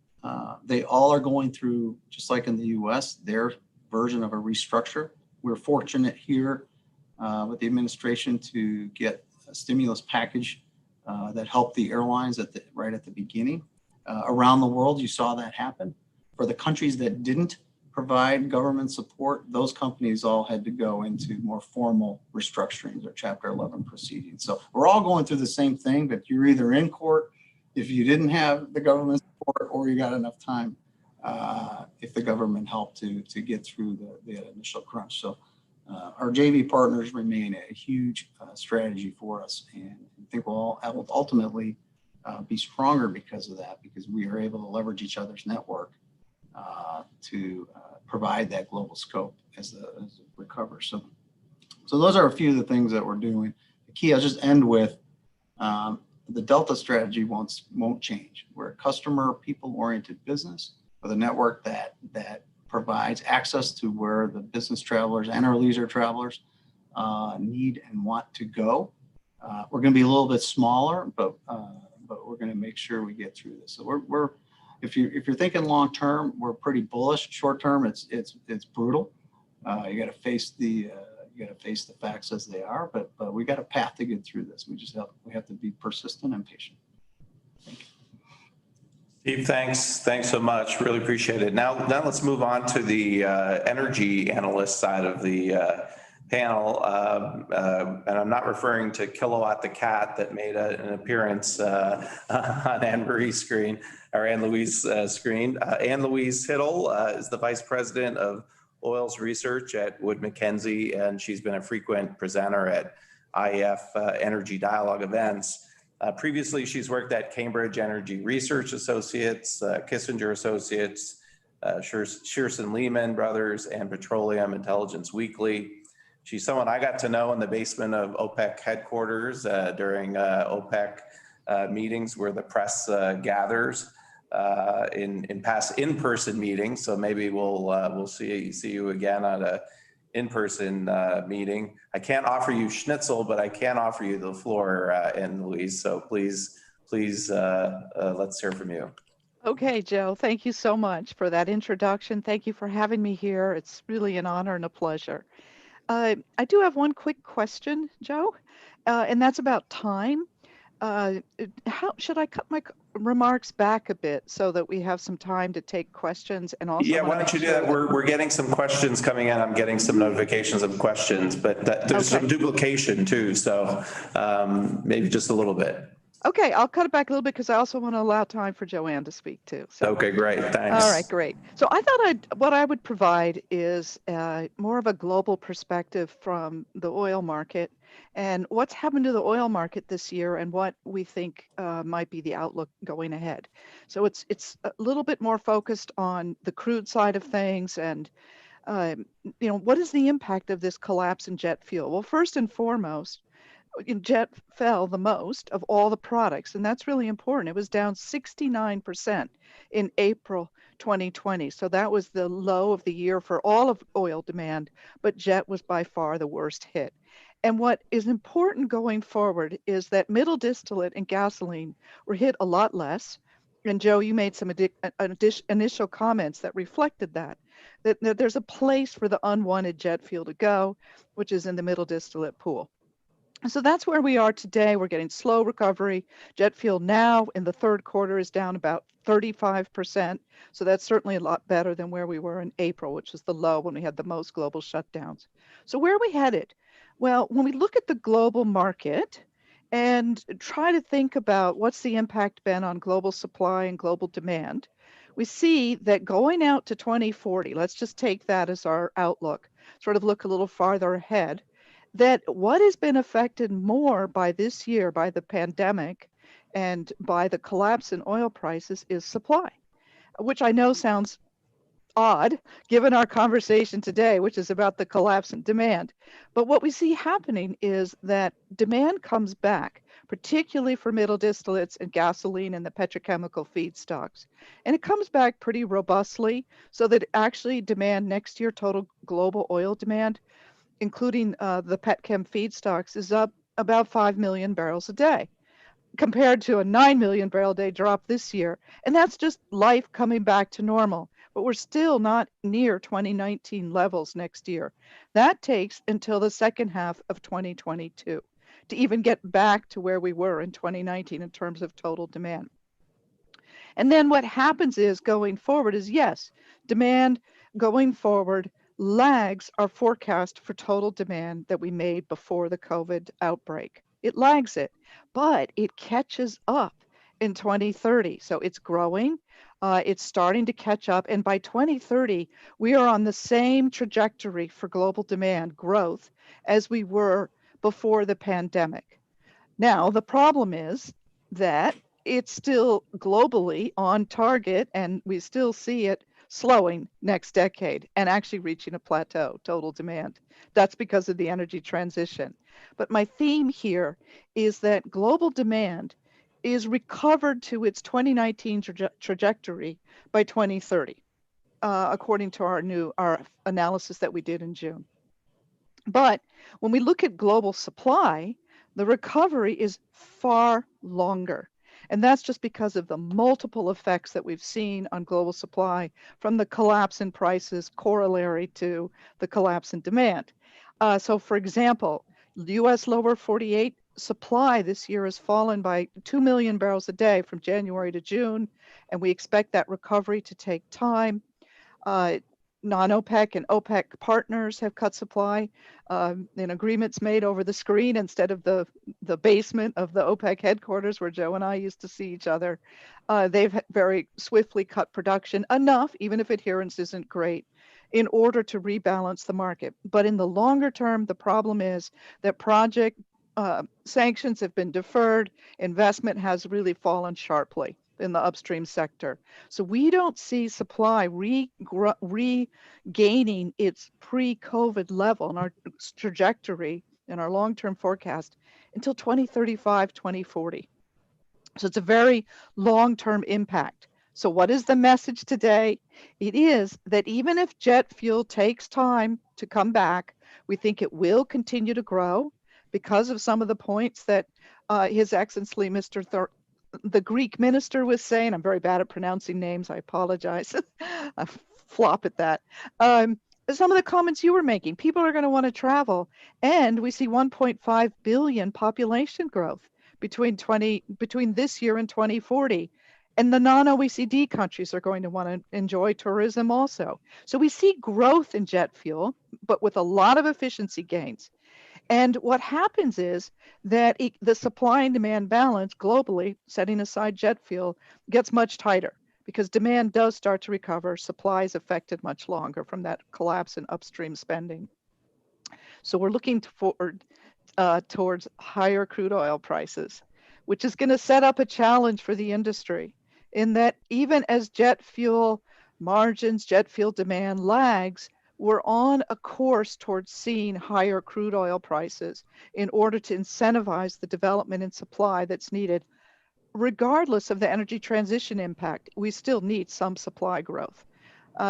They all are going through, just like in the US, their version of a restructure. We're fortunate here with the administration to get a stimulus package that helped the airlines right at the beginning. Around the world, you saw that happen. For the countries that didn't provide government support, those companies all had to go into more formal restructurings or Chapter 11 proceedings. So we're all going through the same thing, but you're either in court if you didn't have the government support, or you got enough time if the government helped to get through the initial crunch. So our JV partners remain a huge strategy for us, and I think we'll ultimately be stronger because of that, because we are able to leverage each other's network to provide that global scope as it recovers. So those are a few of the things that we're doing. The key, I'll just end with, the Delta strategy won't change. We're a customer, people-oriented business with a network that provides access to where the business travelers and our leisure travelers need and want to go. We're going to be a little bit smaller, but we're going to make sure we get through this. So if you're thinking long term, we're pretty bullish. Short term, it's brutal. You got to face the facts as they are, but we got a path to get through this. We have to be persistent and patient. Thank you. Steve, thanks so much. Really appreciate it. Now let's move on to the energy analyst side of the panel, and I'm not referring to Kilowatt the cat that made an appearance on Anne Marie's screen or Anne Louise screen. Anne Louise Hiddle is the Vice President of Oils Research at Wood Mackenzie, and she's been a frequent presenter at IEF Energy Dialogue events. Previously, she's worked at Cambridge Energy Research Associates, Kissinger Associates, Shearson Lehman Brothers, and Petroleum Intelligence Weekly. She's someone I got to know in the basement of OPEC headquarters during OPEC meetings where the press gathers in past in-person meetings. So maybe we'll see you again at a in-person meeting. I can't offer you schnitzel, but I can offer you the floor, Anne Louise. So please, let's hear from you. Okay, Joe, thank you so much for that introduction. Thank you for having me here. It's really an honor and a pleasure. I do have one quick question, Joe, and that's about time. How should I cut my remarks back a bit so that we have some time to take questions and also? Yeah, why don't you do that? We're getting some questions coming in. I'm getting some notifications of questions, but there's some duplication too. So maybe just a little bit. Okay, I'll cut it back a little bit because I also want to allow time for Joanne to speak too. So. Okay, great. Thanks. All right, great. So I thought what I would provide is more of a global perspective from the oil market and what's happened to the oil market this year and what we think might be the outlook going ahead. So it's a little bit more focused on the crude side of things and what is the impact of this collapse in jet fuel? Well, first and foremost, jet fell the most of all the products, and that's really important. It was down 69% in April 2020. So that was the low of the year for all of oil demand, but jet was by far the worst hit. And what is important going forward is that middle distillate and gasoline were hit a lot less. And Joe, you made some initial comments that reflected that there's a place for the unwanted jet fuel to go, which is in the middle distillate pool. So that's where we are today. We're getting slow recovery. Jet fuel now in the third quarter is down about 35%. So that's certainly a lot better than where we were in April, which was the low when we had the most global shutdowns. So where are we headed? Well, when we look at the global market and try to think about what's the impact been on global supply and global demand, we see that going out to 2040, let's just take that as our outlook, sort of look a little farther ahead, that what has been affected more by this year, by the pandemic and by the collapse in oil prices is supply, which I know sounds odd given our conversation today, which is about the collapse in demand. But what we see happening is that demand comes back, particularly for middle distillates and gasoline and the petrochemical feedstocks. And it comes back pretty robustly so that actually demand next year, total global oil demand, including the petchem feedstocks, is up about 5 million barrels a day compared to a 9 million barrel a day drop this year. And that's just life coming back to normal. But we're still not near 2019 levels next year. That takes until the second half of 2022 to even get back to where we were in 2019 in terms of total demand. And then what happens is going forward is, yes, demand going forward lags our forecast for total demand that we made before the COVID outbreak. It lags it, but it catches up in 2030. So it's growing, it's starting to catch up. And by 2030, we are on the same trajectory for global demand growth as we were before the pandemic. Now, the problem is that it's still globally on target and we still see it slowing next decade and actually reaching a plateau, total demand. That's because of the energy transition. But my theme here is that global demand is recovered to its 2019 trajectory by 2030, according to our analysis that we did in June. But when we look at global supply, the recovery is far longer. And that's just because of the multiple effects that we've seen on global supply from the collapse in prices corollary to the collapse in demand. So for example, the US lower 48 supply this year has fallen by 2 million barrels a day from January to June, and we expect that recovery to take time. non-OPEC and OPEC partners have cut supply in agreements made over the screen instead of the basement of the OPEC headquarters where Joe and I used to see each other. They've very swiftly cut production enough, even if adherence isn't great, in order to rebalance the market. But in the longer term, the problem is that project sanctions have been deferred. Investment has really fallen sharply in the upstream sector. So we don't see supply regaining its pre-COVID level in our trajectory in our long-term forecast until 2035, 2040. So it's a very long-term impact. So what is the message today? It is that even if jet fuel takes time to come back, we think it will continue to grow because of some of the points that His Excellency the Greek minister was saying. I'm very bad at pronouncing names. I apologize. I flop at that. Some of the comments you were making, people are going to want to travel, and we see 1.5 billion population growth between this year and 2040. And the non-OECD countries are going to want to enjoy tourism also. So we see growth in jet fuel, but with a lot of efficiency gains. And what happens is that the supply and demand balance globally, setting aside jet fuel, gets much tighter because demand does start to recover. Supply is affected much longer from that collapse in upstream spending. So we're looking forward towards higher crude oil prices, which is going to set up a challenge for the industry in that even as jet fuel margins, jet fuel demand lags, we're on a course towards seeing higher crude oil prices in order to incentivize the development and supply that's needed. Regardless of the energy transition impact, we still need some supply growth.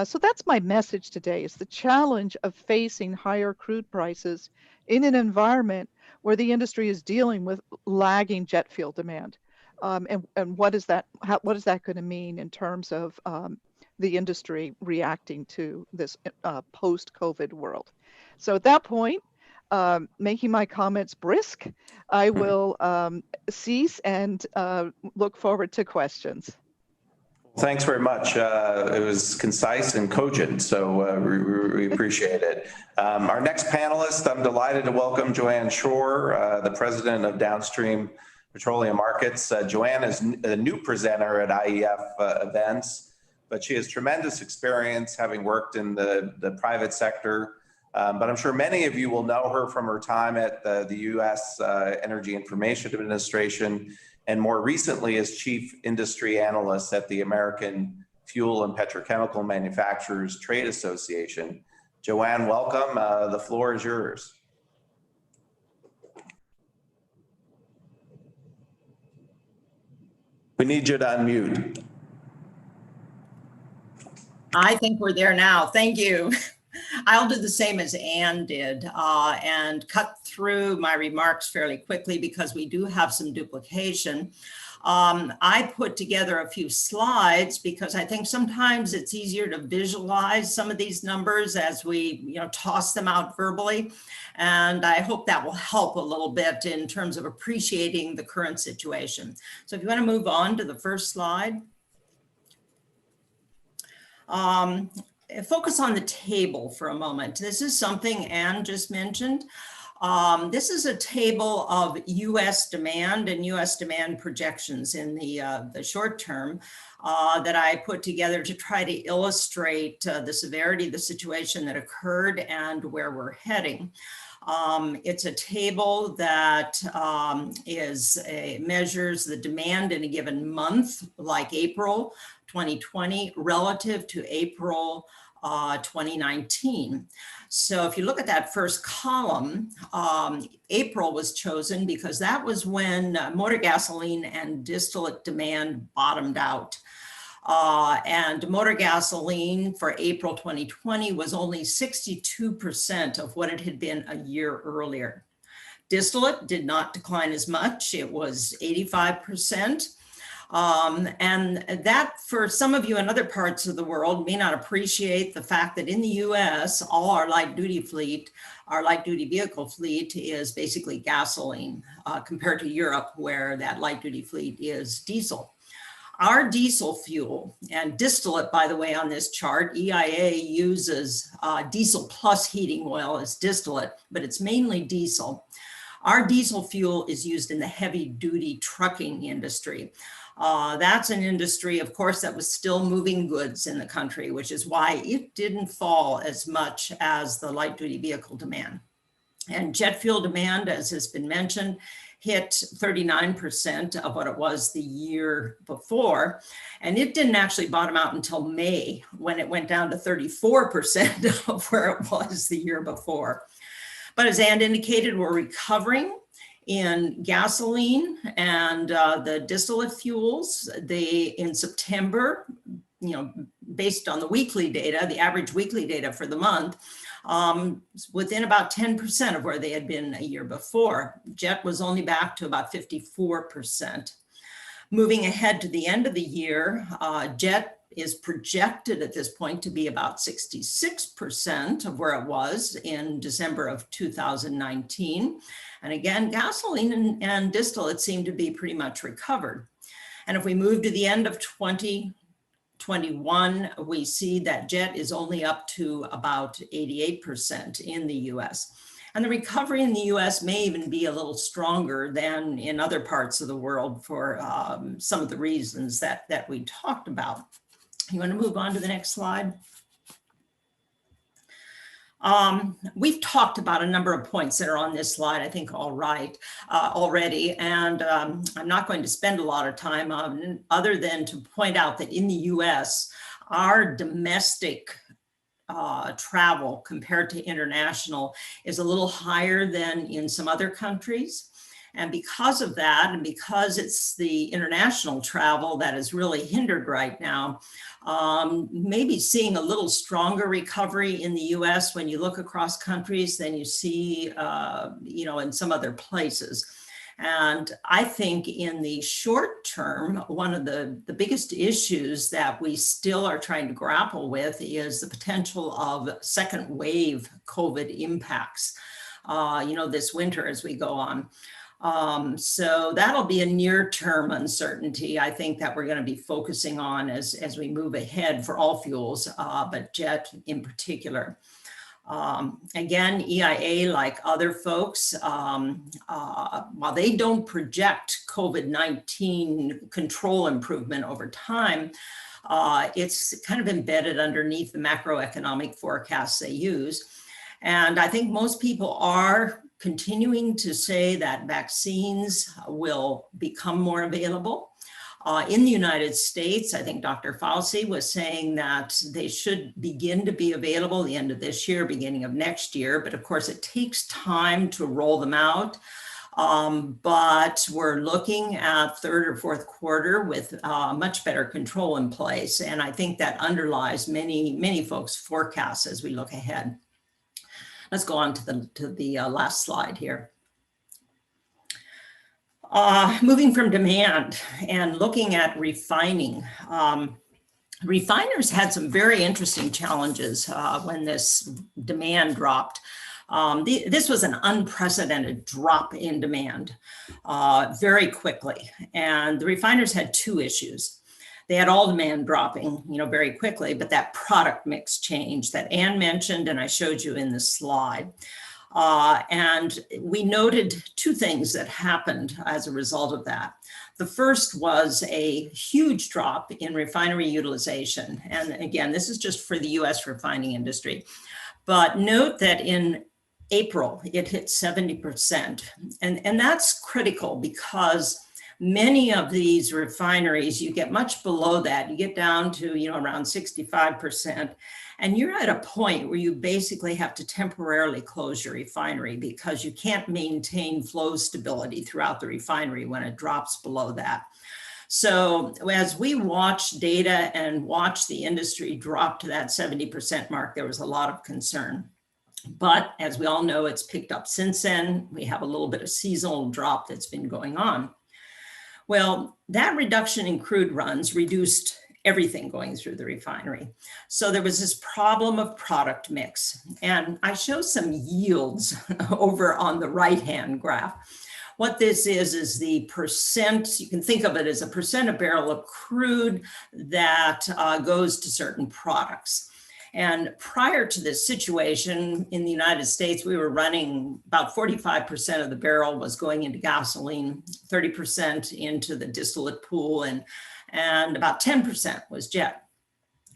So that's my message today, is the challenge of facing higher crude prices in an environment where the industry is dealing with lagging jet fuel demand. And what is that going to mean in terms of the industry reacting to this post-COVID world? So at that point, making my comments brisk, I will cease and look forward to questions. Thanks very much. It was concise and cogent, so we appreciate it. Our next panelist, I'm delighted to welcome Joanne Shore, the president of Downstream Petroleum Markets. Joanne is a new presenter at IEF events, but she has tremendous experience having worked in the private sector. But I'm sure many of you will know her from her time at the U.S. Energy Information Administration, and more recently as Chief Industry Analyst at the American Fuel and Petrochemical Manufacturers Trade Association. Joanne, welcome. The floor is yours. We need you to unmute. I think we're there now. Thank you. I'll do the same as Ann did and cut through my remarks fairly quickly because we do have some duplication. I put together a few slides because I think sometimes it's easier to visualize some of these numbers as we toss them out verbally. And I hope that will help a little bit in terms of appreciating the current situation. So if you want to move on to the first slide. Focus on the table for a moment. This is something Ann just mentioned. This is a table of U.S. demand and U.S. demand projections in the short term that I put together to try to illustrate the severity of the situation that occurred and where we're heading. It's a table that measures the demand in a given month, like April 2020 relative to April 2019. So if you look at that first column, April was chosen because that was when motor gasoline and distillate demand bottomed out. And motor gasoline for April 2020 was only 62% of what it had been a year earlier. Distillate did not decline as much. It was 85%. And that, for some of you in other parts of the world, may not appreciate the fact that in the US, all our light duty vehicle fleet is basically gasoline compared to Europe, where that light duty fleet is diesel. Our diesel fuel, and distillate, by the way, on this chart, EIA uses diesel plus heating oil as distillate, but it's mainly diesel. Our diesel fuel is used in the heavy duty trucking industry. That's an industry, of course, that was still moving goods in the country, which is why it didn't fall as much as the light duty vehicle demand. And jet fuel demand, as has been mentioned, hit 39% of what it was the year before. And it didn't actually bottom out until May, when it went down to 34% of where it was the year before. But as Ann indicated, we're recovering in gasoline and the distillate fuels. In September, based on the weekly data, the average weekly data for the month, within about 10% of where they had been a year before. Jet was only back to about 54%. Moving ahead to the end of the year, jet is projected at this point to be about 66% of where it was in December of 2019. And again, gasoline and distillate seem to be pretty much recovered. And if we move to the end of 2021, we see that jet is only up to about 88% in the US. And the recovery in the US may even be a little stronger than in other parts of the world for some of the reasons that we talked about. You want to move on to the next slide? We've talked about a number of points that are on this slide, I think, already, and I'm not going to spend a lot of time on other than to point out that in the US, our domestic travel compared to international is a little higher than in some other countries. And because of that, and because it's the international travel that is really hindered right now, maybe seeing a little stronger recovery in the US when you look across countries than you see, in some other places. And I think in the short term, one of the biggest issues that we still are trying to grapple with is the potential of second wave COVID impacts, this winter as we go on. So that'll be a near-term uncertainty, I think, that we're going to be focusing on as we move ahead for all fuels, but jet in particular. Again, EIA, like other folks, while they don't project COVID-19 control improvement over time, it's kind of embedded underneath the macroeconomic forecasts they use. And I think most people are continuing to say that vaccines will become more available. In the United States, I think Dr. Fauci was saying that they should begin to be available at the end of this year, beginning of next year. But of course, it takes time to roll them out. But we're looking at third or fourth quarter with much better control in place. And I think that underlies many folks' forecasts as we look ahead. Let's go on to the last slide here. Moving from demand and looking at refining. Refiners had some very interesting challenges when this demand dropped. This was an unprecedented drop in demand very quickly. And the refiners had two issues. They had all demand dropping, very quickly, but that product mix change that Ann mentioned and I showed you in the slide. And we noted two things that happened as a result of that. The first was a huge drop in refinery utilization. And again, this is just for the US refining industry. But note that in April, it hit 70%. And that's critical because many of these refineries, you get much below that. You get down to, around 65%. And you're at a point where you basically have to temporarily close your refinery because you can't maintain flow stability throughout the refinery when it drops below that. So as we watch data and watch the industry drop to that 70% mark, there was a lot of concern. But as we all know, it's picked up since then. We have a little bit of seasonal drop that's been going on. Well, that reduction in crude runs reduced everything going through the refinery. So there was this problem of product mix. And I show some yields over on the right-hand graph. What this is the percent, you can think of it as a percent of barrel of crude that goes to certain products. And prior to this situation in the United States, we were running about 45% of the barrel was going into gasoline, 30% into the distillate pool, and about 10% was jet.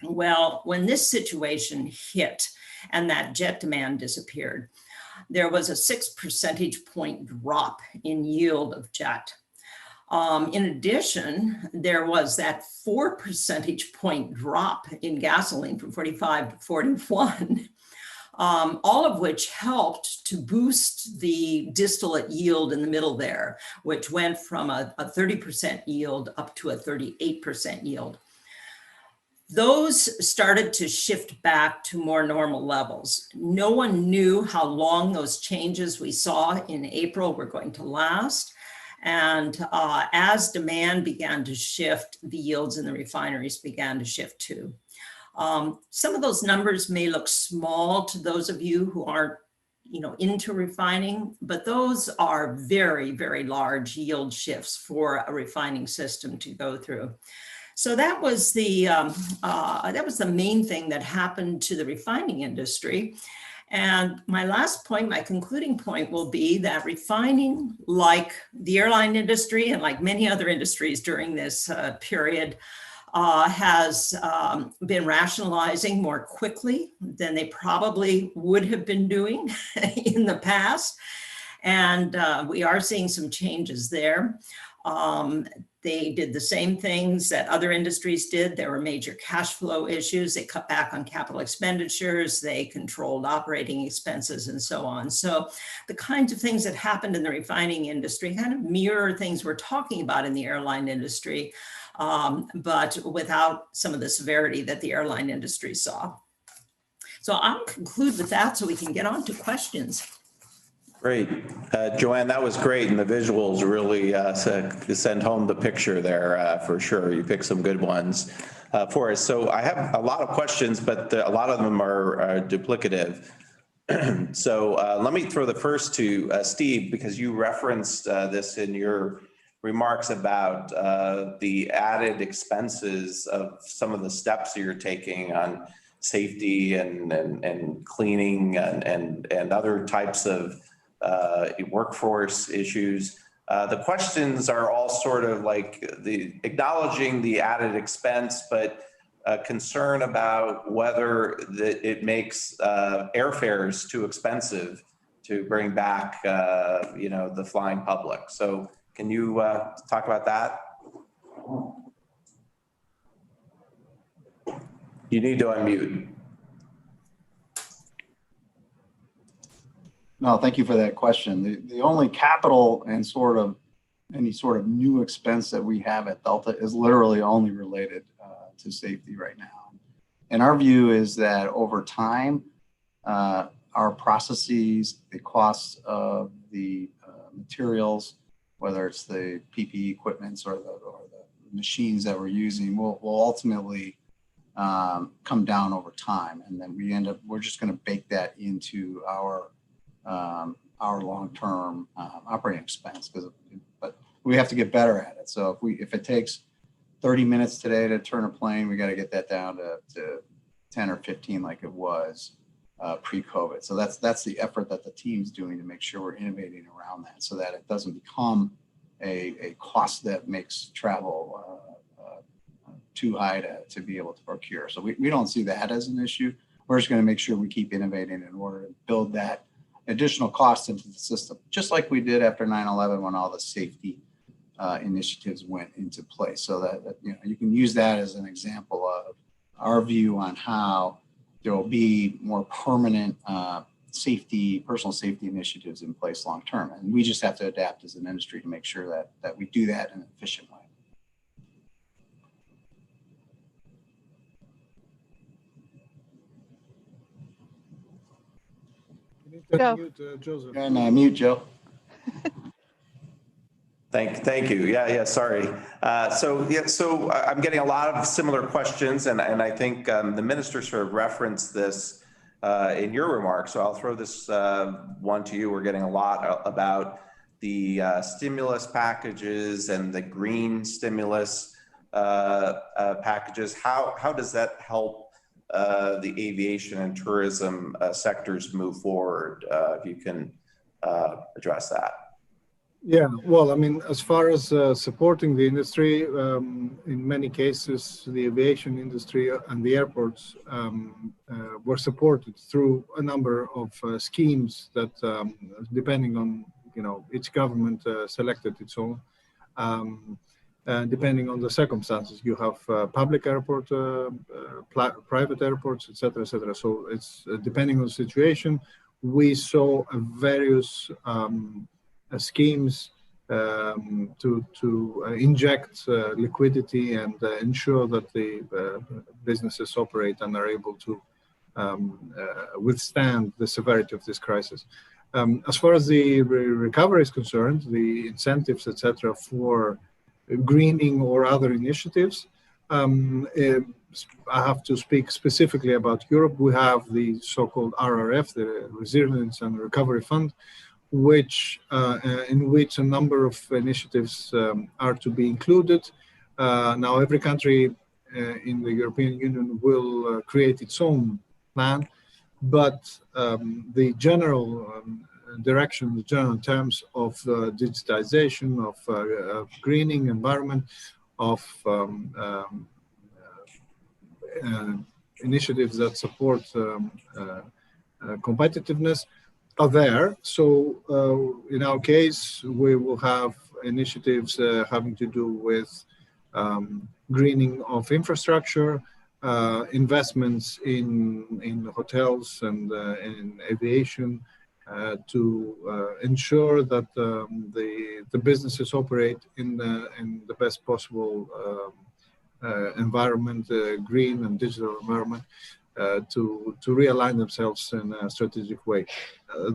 Well, when this situation hit and that jet demand disappeared, there was a 6 percentage point drop in yield of jet. In addition, there was that 4 percentage point drop in gasoline from 45 to 41, all of which helped to boost the distillate yield in the middle there, which went from a 30% yield up to a 38% yield. Those started to shift back to more normal levels. No one knew how long those changes we saw in April were going to last. And as demand began to shift, the yields in the refineries began to shift too. Some of those numbers may look small to those of you who aren't, into refining, but those are very, very large yield shifts for a refining system to go through. So that was the main thing that happened to the refining industry. And my last point, my concluding point will be that refining, like the airline industry and like many other industries during this period, has been rationalizing more quickly than they probably would have been doing in the past. And we are seeing some changes there. They did the same things that other industries did. There were major cash flow issues. They cut back on capital expenditures. They controlled operating expenses and so on. So the kinds of things that happened in the refining industry kind of mirror things we're talking about in the airline industry, but without some of the severity that the airline industry saw. So I'll conclude with that so we can get on to questions. Great. Joanne, that was great. And the visuals really send home the picture there for sure. You picked some good ones for us. So I have a lot of questions, but a lot of them are duplicative. So let me throw the first to Steve, because you referenced this in your remarks about the added expenses of some of the steps that you're taking on safety and cleaning and other types of workforce issues. The questions are all sort of like acknowledging the added expense, but concern about whether it makes airfares too expensive to bring back, the flying public. So can you talk about that? You need to unmute. No, thank you for that question. The only capital and any sort of new expense that we have at Delta is literally only related to safety right now. And our view is that over time, our processes, the costs of the materials, whether it's the PPE equipments or the machines that we're using, will ultimately come down over time. And then we're just going to bake that into our long-term operating expense, but we have to get better at it. So if it takes 30 minutes today to turn a plane, we got to get that down to 10 or 15 like it was pre-COVID. So that's the effort that the team's doing to make sure we're innovating around that, so that it doesn't become a cost that makes travel too high to be able to procure. So we don't see that as an issue. We're just going to make sure we keep innovating in order to build that additional costs into the system, just like we did after 9/11 when all the safety initiatives went into place. So that you can use that as an example of our view on how there will be more permanent personal safety initiatives in place long term, and we just have to adapt as an industry to make sure that we do that in an efficient way. Mute, Joseph. And mute, Joe. Thank you. Yeah. Sorry. So I'm getting a lot of similar questions, and I think the minister sort of referenced this in your remarks. So I'll throw this one to you. We're getting a lot about stimulus packages and the green stimulus packages, how does that help the aviation and tourism sectors move forward? If you can address that. Yeah, well, I mean, as far as supporting the industry, in many cases, the aviation industry and the airports were supported through a number of schemes that, depending on, each government selected its own. Depending on the circumstances, you have public airport, private airports, et cetera, et cetera. So it's depending on the situation. We saw various schemes to inject liquidity and ensure that the businesses operate and are able to withstand the severity of this crisis. As far as the recovery is concerned, the incentives, etc., for greening or other initiatives, I have to speak specifically about Europe. We have the so-called RRF, the Resilience and Recovery Fund, in which a number of initiatives are to be included. Now, every country in the European Union will create its own plan, but the general direction, the general terms of digitization, of greening, environment, of initiatives that support competitiveness are there. So in our case, we will have initiatives having to do with greening of infrastructure, investments in hotels and in aviation to ensure that the businesses operate in the best possible environment, green and digital environment, to realign themselves in a strategic way.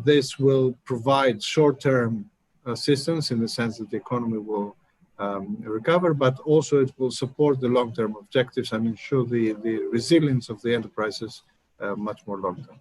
This will provide short-term assistance in the sense that the economy will recover, but also it will support the long-term objectives and ensure the resilience of the enterprises much more long-term.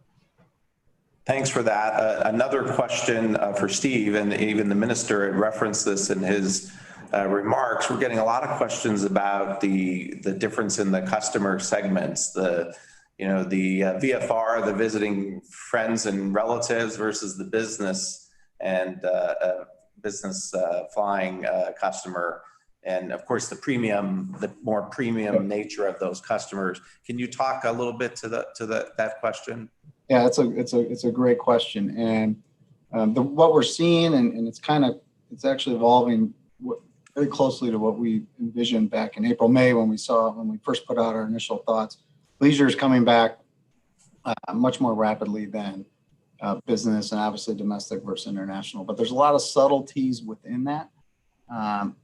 Thanks for that. Another question for Steve, and even the minister had referenced this in his remarks. We're getting a lot of questions about the difference in the customer segments, the VFR, the visiting friends and relatives versus the business and business flying customer, and of course the more premium nature of those customers. Can you talk a little bit to that question? Yeah, it's a great question, and what we're seeing, and it's actually evolving very closely to what we envisioned back in April, May when we first put out our initial thoughts. Leisure is coming back much more rapidly than business, and obviously domestic versus international. But there's a lot of subtleties within that.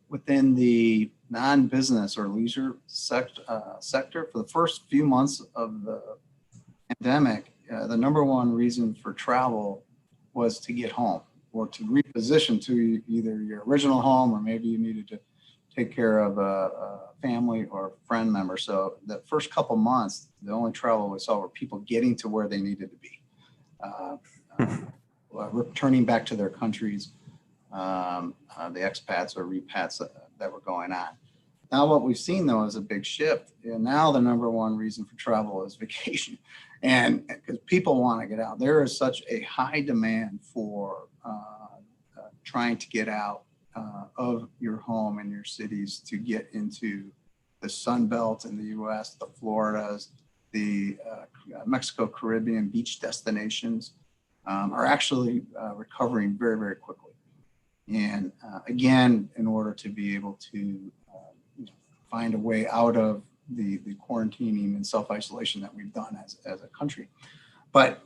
Within the non-business or leisure sector, for the first few months of the pandemic, the number one reason for travel was to get home or to reposition to either your original home, or maybe you needed to take care of a family or friend member. So the first couple months, the only travel we saw were people getting to where they needed to be, returning back to their countries, the expats or repats that were going on. Now what we've seen though is a big shift. And now the number one reason for travel is vacation. And because people want to get out, there is such a high demand for trying to get out of your home and your cities to get into the Sun Belt in the U.S., the Floridas, the Mexico, Caribbean beach destinations are actually recovering very, very quickly. And again, in order to be able to find a way out of the quarantining and self-isolation that we've done as a country. But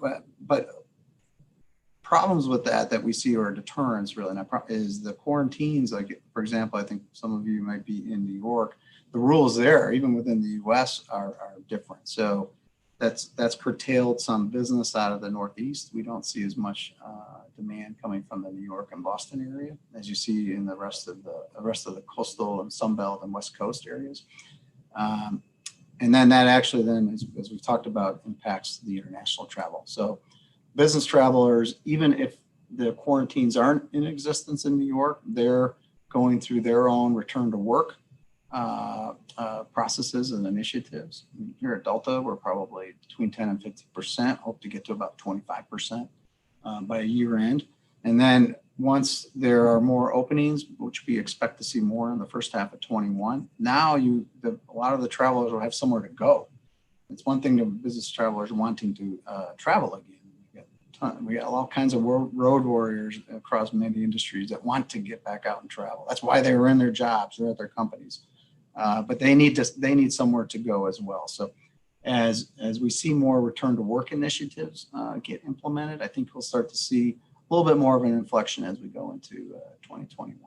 problems with that we see, or deterrents really, is the quarantines. Like, for example, I think some of you might be in New York. The rules there, even within the U.S., are different. So that's curtailed some business out of the Northeast. We don't see as much demand coming from the New York and Boston area as you see in the rest of the coastal and Sunbelt and West Coast areas. And then that actually then, as we've talked about, impacts the international travel. So business travelers, even if the quarantines aren't in existence in New York. They're going through their own return to work processes and initiatives. Here at Delta, we're probably between 10 and 50%, hope to get to about 25% by year end. And then once there are more openings, which we expect to see more in the first half of 21, now a lot of the travelers will have somewhere to go. It's one thing to business travelers wanting to travel again. We got all kinds of road warriors across many industries that want to get back out and travel. That's why they were in their jobs or at their companies. But they need somewhere to go as well. So as we see more return to work initiatives get implemented, I think we'll start to see a little bit more of an inflection as we go into 2021.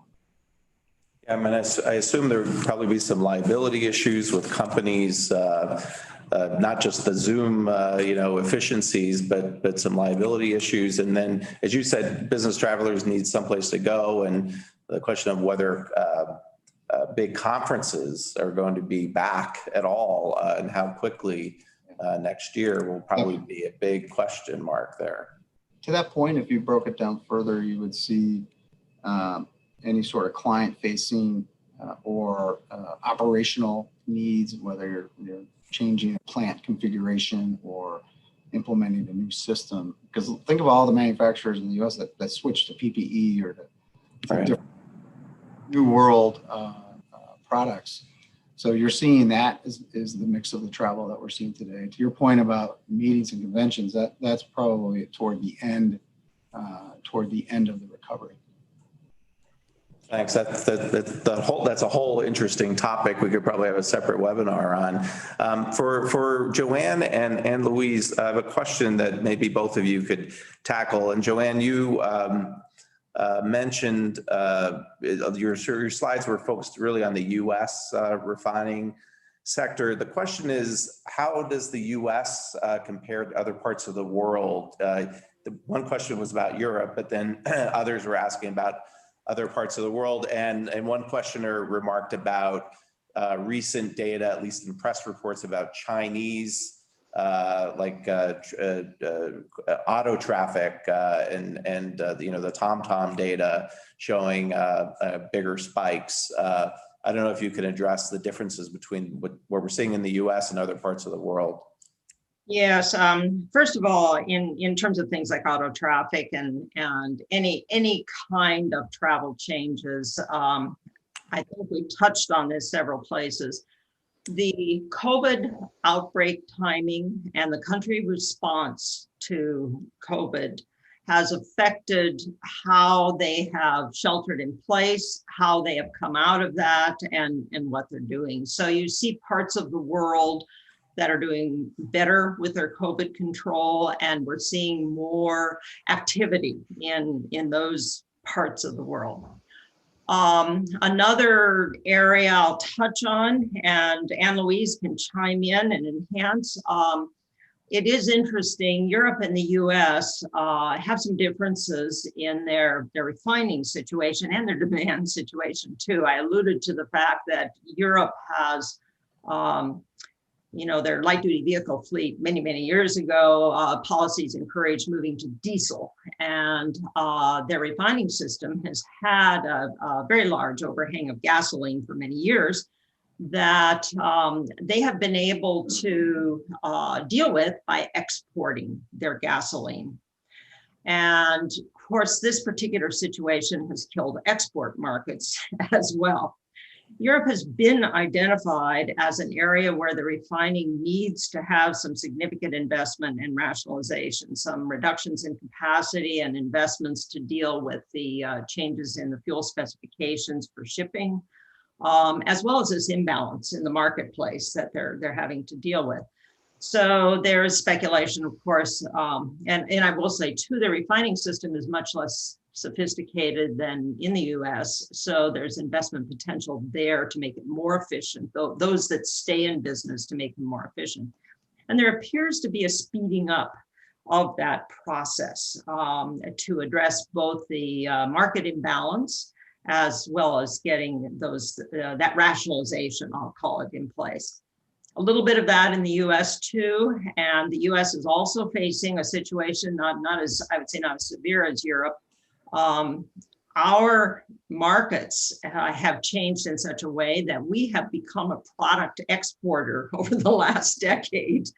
Yeah, I mean, I assume there would probably be some liability issues with companies, not just the Zoom, efficiencies, but some liability issues. And then, as you said, business travelers need someplace to go, and the question of whether big conferences are going to be back at all and how quickly next year will probably be a big question mark there. To that point, if you broke it down further, you would see any sort of client-facing or operational needs, whether you're changing a plant configuration or implementing a new system. Because think of all the manufacturers in the U.S. that switch to PPE or to different new world products. So you're seeing that is the mix of the travel that we're seeing today. To your point about meetings and conventions, that's probably toward the end of the recovery. Thanks. That's a whole interesting topic. We could probably have a separate webinar on. For Joanne and Louise, I have a question that maybe both of you could tackle. And Joanne, you mentioned your slides were focused really on the U.S. Refining sector. The question is, how does the U.S. compare to other parts of the world? The one question was about Europe, but then others were asking about other parts of the world. And one questioner remarked about recent data, at least in press reports, about Chinese auto traffic and the TomTom data showing bigger spikes. I don't know if you can address the differences between what we're seeing in the U.S. and other parts of the world. Yes. First of all, in terms of things like auto traffic and any kind of travel changes, I think we touched on this several places. The COVID outbreak timing and the country response to COVID has affected how they have sheltered in place, how they have come out of that, and what they're doing. So you see parts of the world that are doing better with their COVID control, and we're seeing more activity in those parts of the world. Another area I'll touch on, and Anne-Louise can chime in and enhance. It is interesting, Europe and the US have some differeners in their refining situation and their demand situation too. I alluded to the fact that Europe has their light duty vehicle fleet many years ago, policies encouraged moving to diesel, and their refining system has had a very large overhang of gasoline for many years that they have been able to deal with by exporting their gasoline. And of course, this particular situation has killed export markets as well. Europe has been identified as an area where the refining needs to have some significant investment and rationalization, some reductions in capacity and investments to deal with the changes in the fuel specifications for shipping, as well as this imbalance in the marketplace that they're having to deal with. So there is speculation, of course, and I will say too, the refining system is much less sophisticated than in the US. So there's investment potential there to make it more efficient, those that stay in business to make them more efficient. And there appears to be a speeding up of that process to address both the market imbalance as well as getting those that rationalization, I'll call it, in place. A little bit of that in the US too. And the US is also facing a situation not as, I would say, not as severe as Europe, Our markets have changed in such a way that we have become a product exporter over the last decade.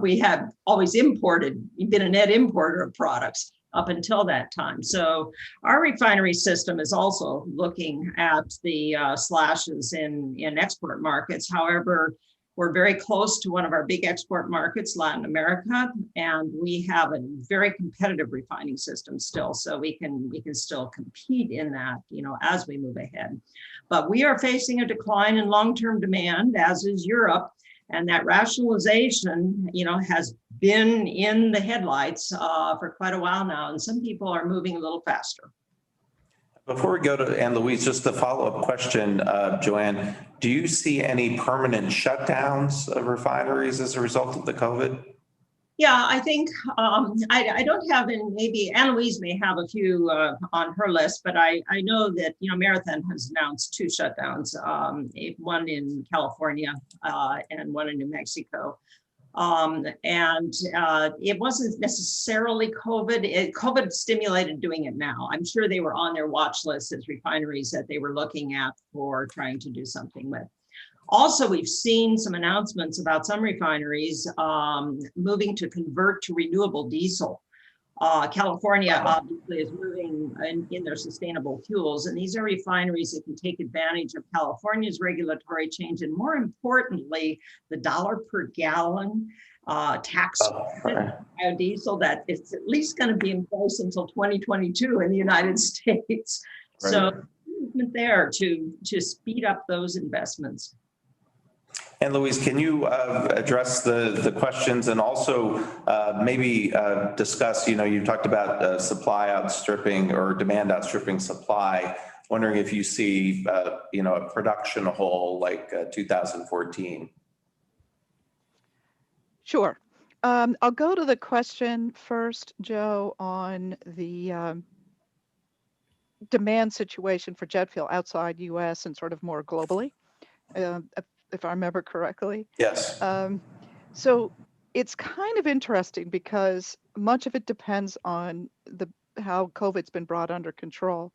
We have always been a net importer of products up until that time. So our refinery system is also looking at the slashes in export markets. However, we're very close to one of our big export markets, Latin America, and we have a very competitive refining system still. So we can still compete in that, as we move ahead. But we are facing a decline in long-term demand, as is Europe. And that rationalization, has been in the headlights for quite a while now. And some people are moving a little faster. Before we go to Anne-Louise, just a follow-up question, Joanne, do you see any permanent shutdowns of refineries as a result of the COVID? Yeah, I think I don't have, and maybe Anne-Louise may have a few on her list, but I know that, Marathon has announced 2 shutdowns, one in California and one in New Mexico. It wasn't necessarily COVID. COVID stimulated doing it now. I'm sure they were on their watch list as refineries that they were looking at for trying to do something with. Also, we've seen some announcements about some refineries moving to convert to renewable diesel. California obviously is moving in their sustainable fuels, and these are refineries that can take advantage of California's regulatory change, and more importantly, the dollar per gallon tax biodiesel that is at least going to be in place until 2022 in the United States. Right. So movement there to speed up those investments. And Louise, can you address the questions and also maybe discuss, you talked about supply outstripping or demand outstripping supply. Wondering if you see, a production hole like 2014. Sure. I'll go to the question first, Joe, on the demand situation for jet fuel outside US and sort of more globally. If I remember correctly. Yes. So it's kind of interesting because much of it depends on how COVID's been brought under control.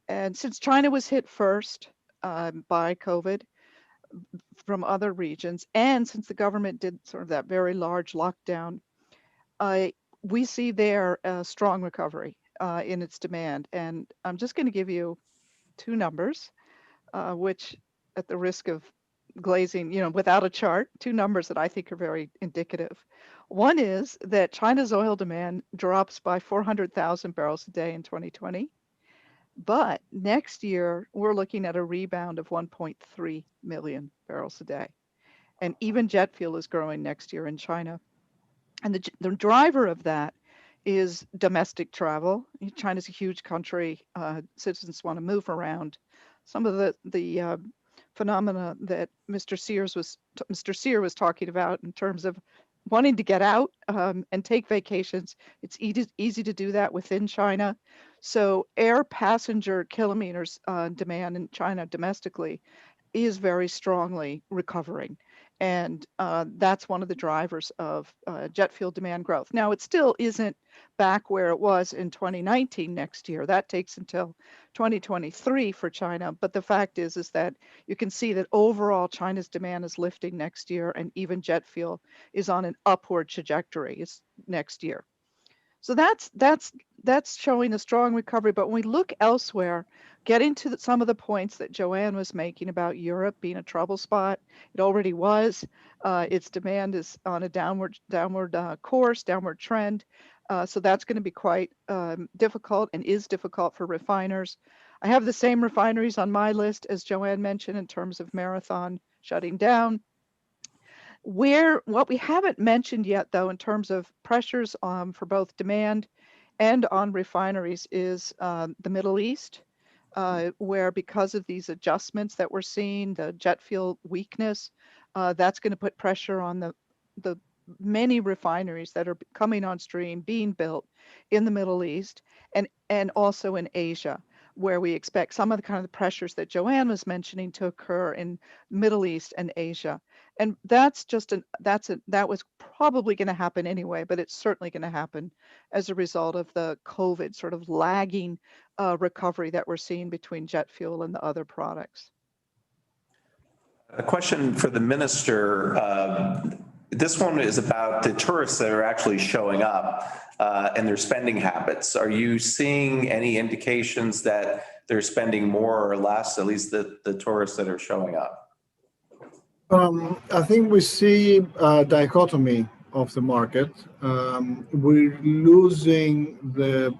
And since China was hit first by COVID from other regions, and since the government did sort of that very large lockdown, we see there a strong recovery in its demand. And I'm just going to give you 2 numbers, which at the risk of glazing, without a chart, 2 numbers that I think are very indicative. One is that China's oil demand drops by 400,000 barrels a day in 2020. But next year, we're looking at a rebound of 1.3 million barrels a day. And even jet fuel is growing next year in China. And the driver of that is domestic travel. China's a huge country. Citizens want to move around. Some of the phenomena that Mr. Sear was talking about in terms of wanting to get out and take vacations. It's easy to do that within China. So air passenger kilometers demand in China domestically is very strongly recovering. And that's one of the drivers of jet fuel demand growth. Now, it still isn't back where it was in 2019 next year. That takes until 2023 for China. But the fact is that you can see that overall China's demand is lifting next year, and even jet fuel is on an upward trajectory next year. So that's showing a strong recovery. But when we look elsewhere, getting to some of the points that Joanne was making about Europe being a trouble spot, it already was. Its demand is on a downward course, downward trend. So that's going to be quite difficult and is difficult for refiners. I have the same refineries on my list as Joanne mentioned in terms of Marathon shutting down. What we haven't mentioned yet, though, in terms of pressures for both demand and on refineries is the Middle East, where because of these adjustments that we're seeing, the jet fuel weakness, that's going to put pressure on the many refineries that are coming on stream, being built in the Middle East and also in Asia. where we expect some of the kind of the pressures that Joanne was mentioning to occur in Middle East and Asia. And that's just that was probably going to happen anyway, but it's certainly going to happen as a result of the COVID sort of lagging recovery that we're seeing between jet fuel and the other products. A question for the minister. This one is about the tourists that are actually showing up and their spending habits. Are you seeing any indications that they're spending more or less, at least the tourists that are showing up? I think we see a dichotomy of the market. We're losing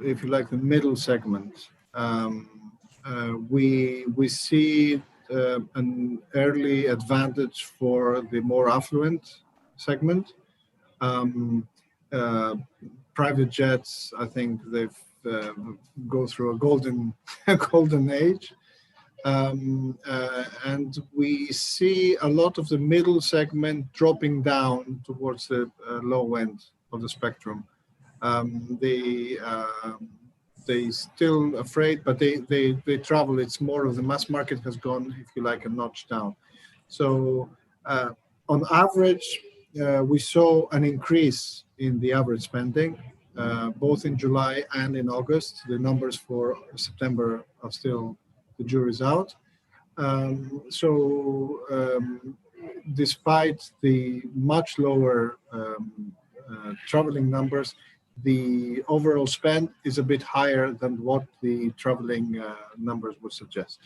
if you like, the middle segment. We see an early advantage for the more affluent segment. Private jets, I think they've go through a golden age. And we see a lot of the middle segment dropping down towards the low end of the spectrum. They still afraid, but they travel. It's more of the mass market has gone, if you like, a notch down. So on average, we saw an increase in the average spending, both in July and in August. The numbers for September are still, the jury's out. Despite the much lower traveling numbers, the overall spend is a bit higher than what the traveling numbers would suggest.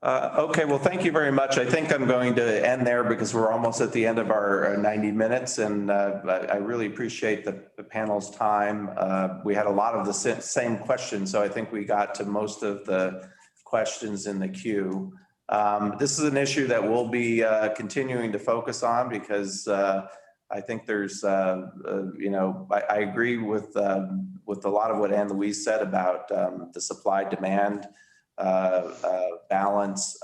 Okay, well, thank you very much. I think I'm going to end there because we're almost at the end of our 90 minutes, and I really appreciate the panel's time. We had a lot of the same questions, so I think we got to most of the questions in the queue. This is an issue that we'll be continuing to focus on because I think there's, I agree with a lot of what Anne Louise said about the supply-demand balance.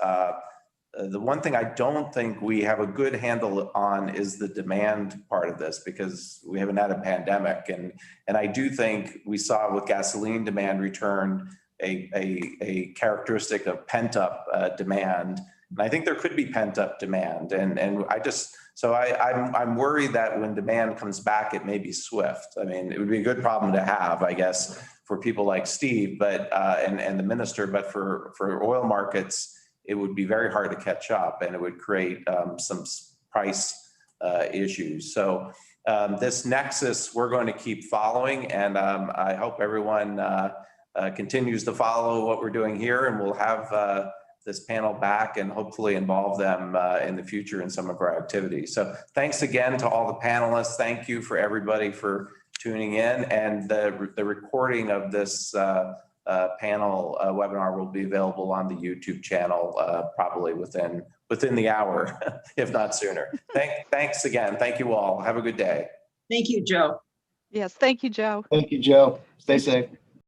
The one thing I don't think we have a good handle on is the demand part of this, because we haven't had a pandemic, and I do think we saw with gasoline demand return a characteristic of pent-up demand, and I think there could be pent-up demand, and I'm worried that when demand comes back, it may be swift. I mean, it would be a good problem to have, I guess, for people like Steve, but and the minister, but for oil markets, it would be very hard to catch up, and it would create some price issues. So this Nexus, we're going to keep following, and I hope everyone continues to follow what we're doing here, and we'll have this panel back and hopefully involve them in the future in some of our activities. So thanks again to all the panelists. Thank you for everybody for tuning in, and the recording of this panel webinar will be available on the YouTube channel probably within the hour, if not sooner. Thanks again. Thank you all. Have a good day. Thank you, Joe. Yes, thank you, Joe. Thank you, Joe. Stay safe.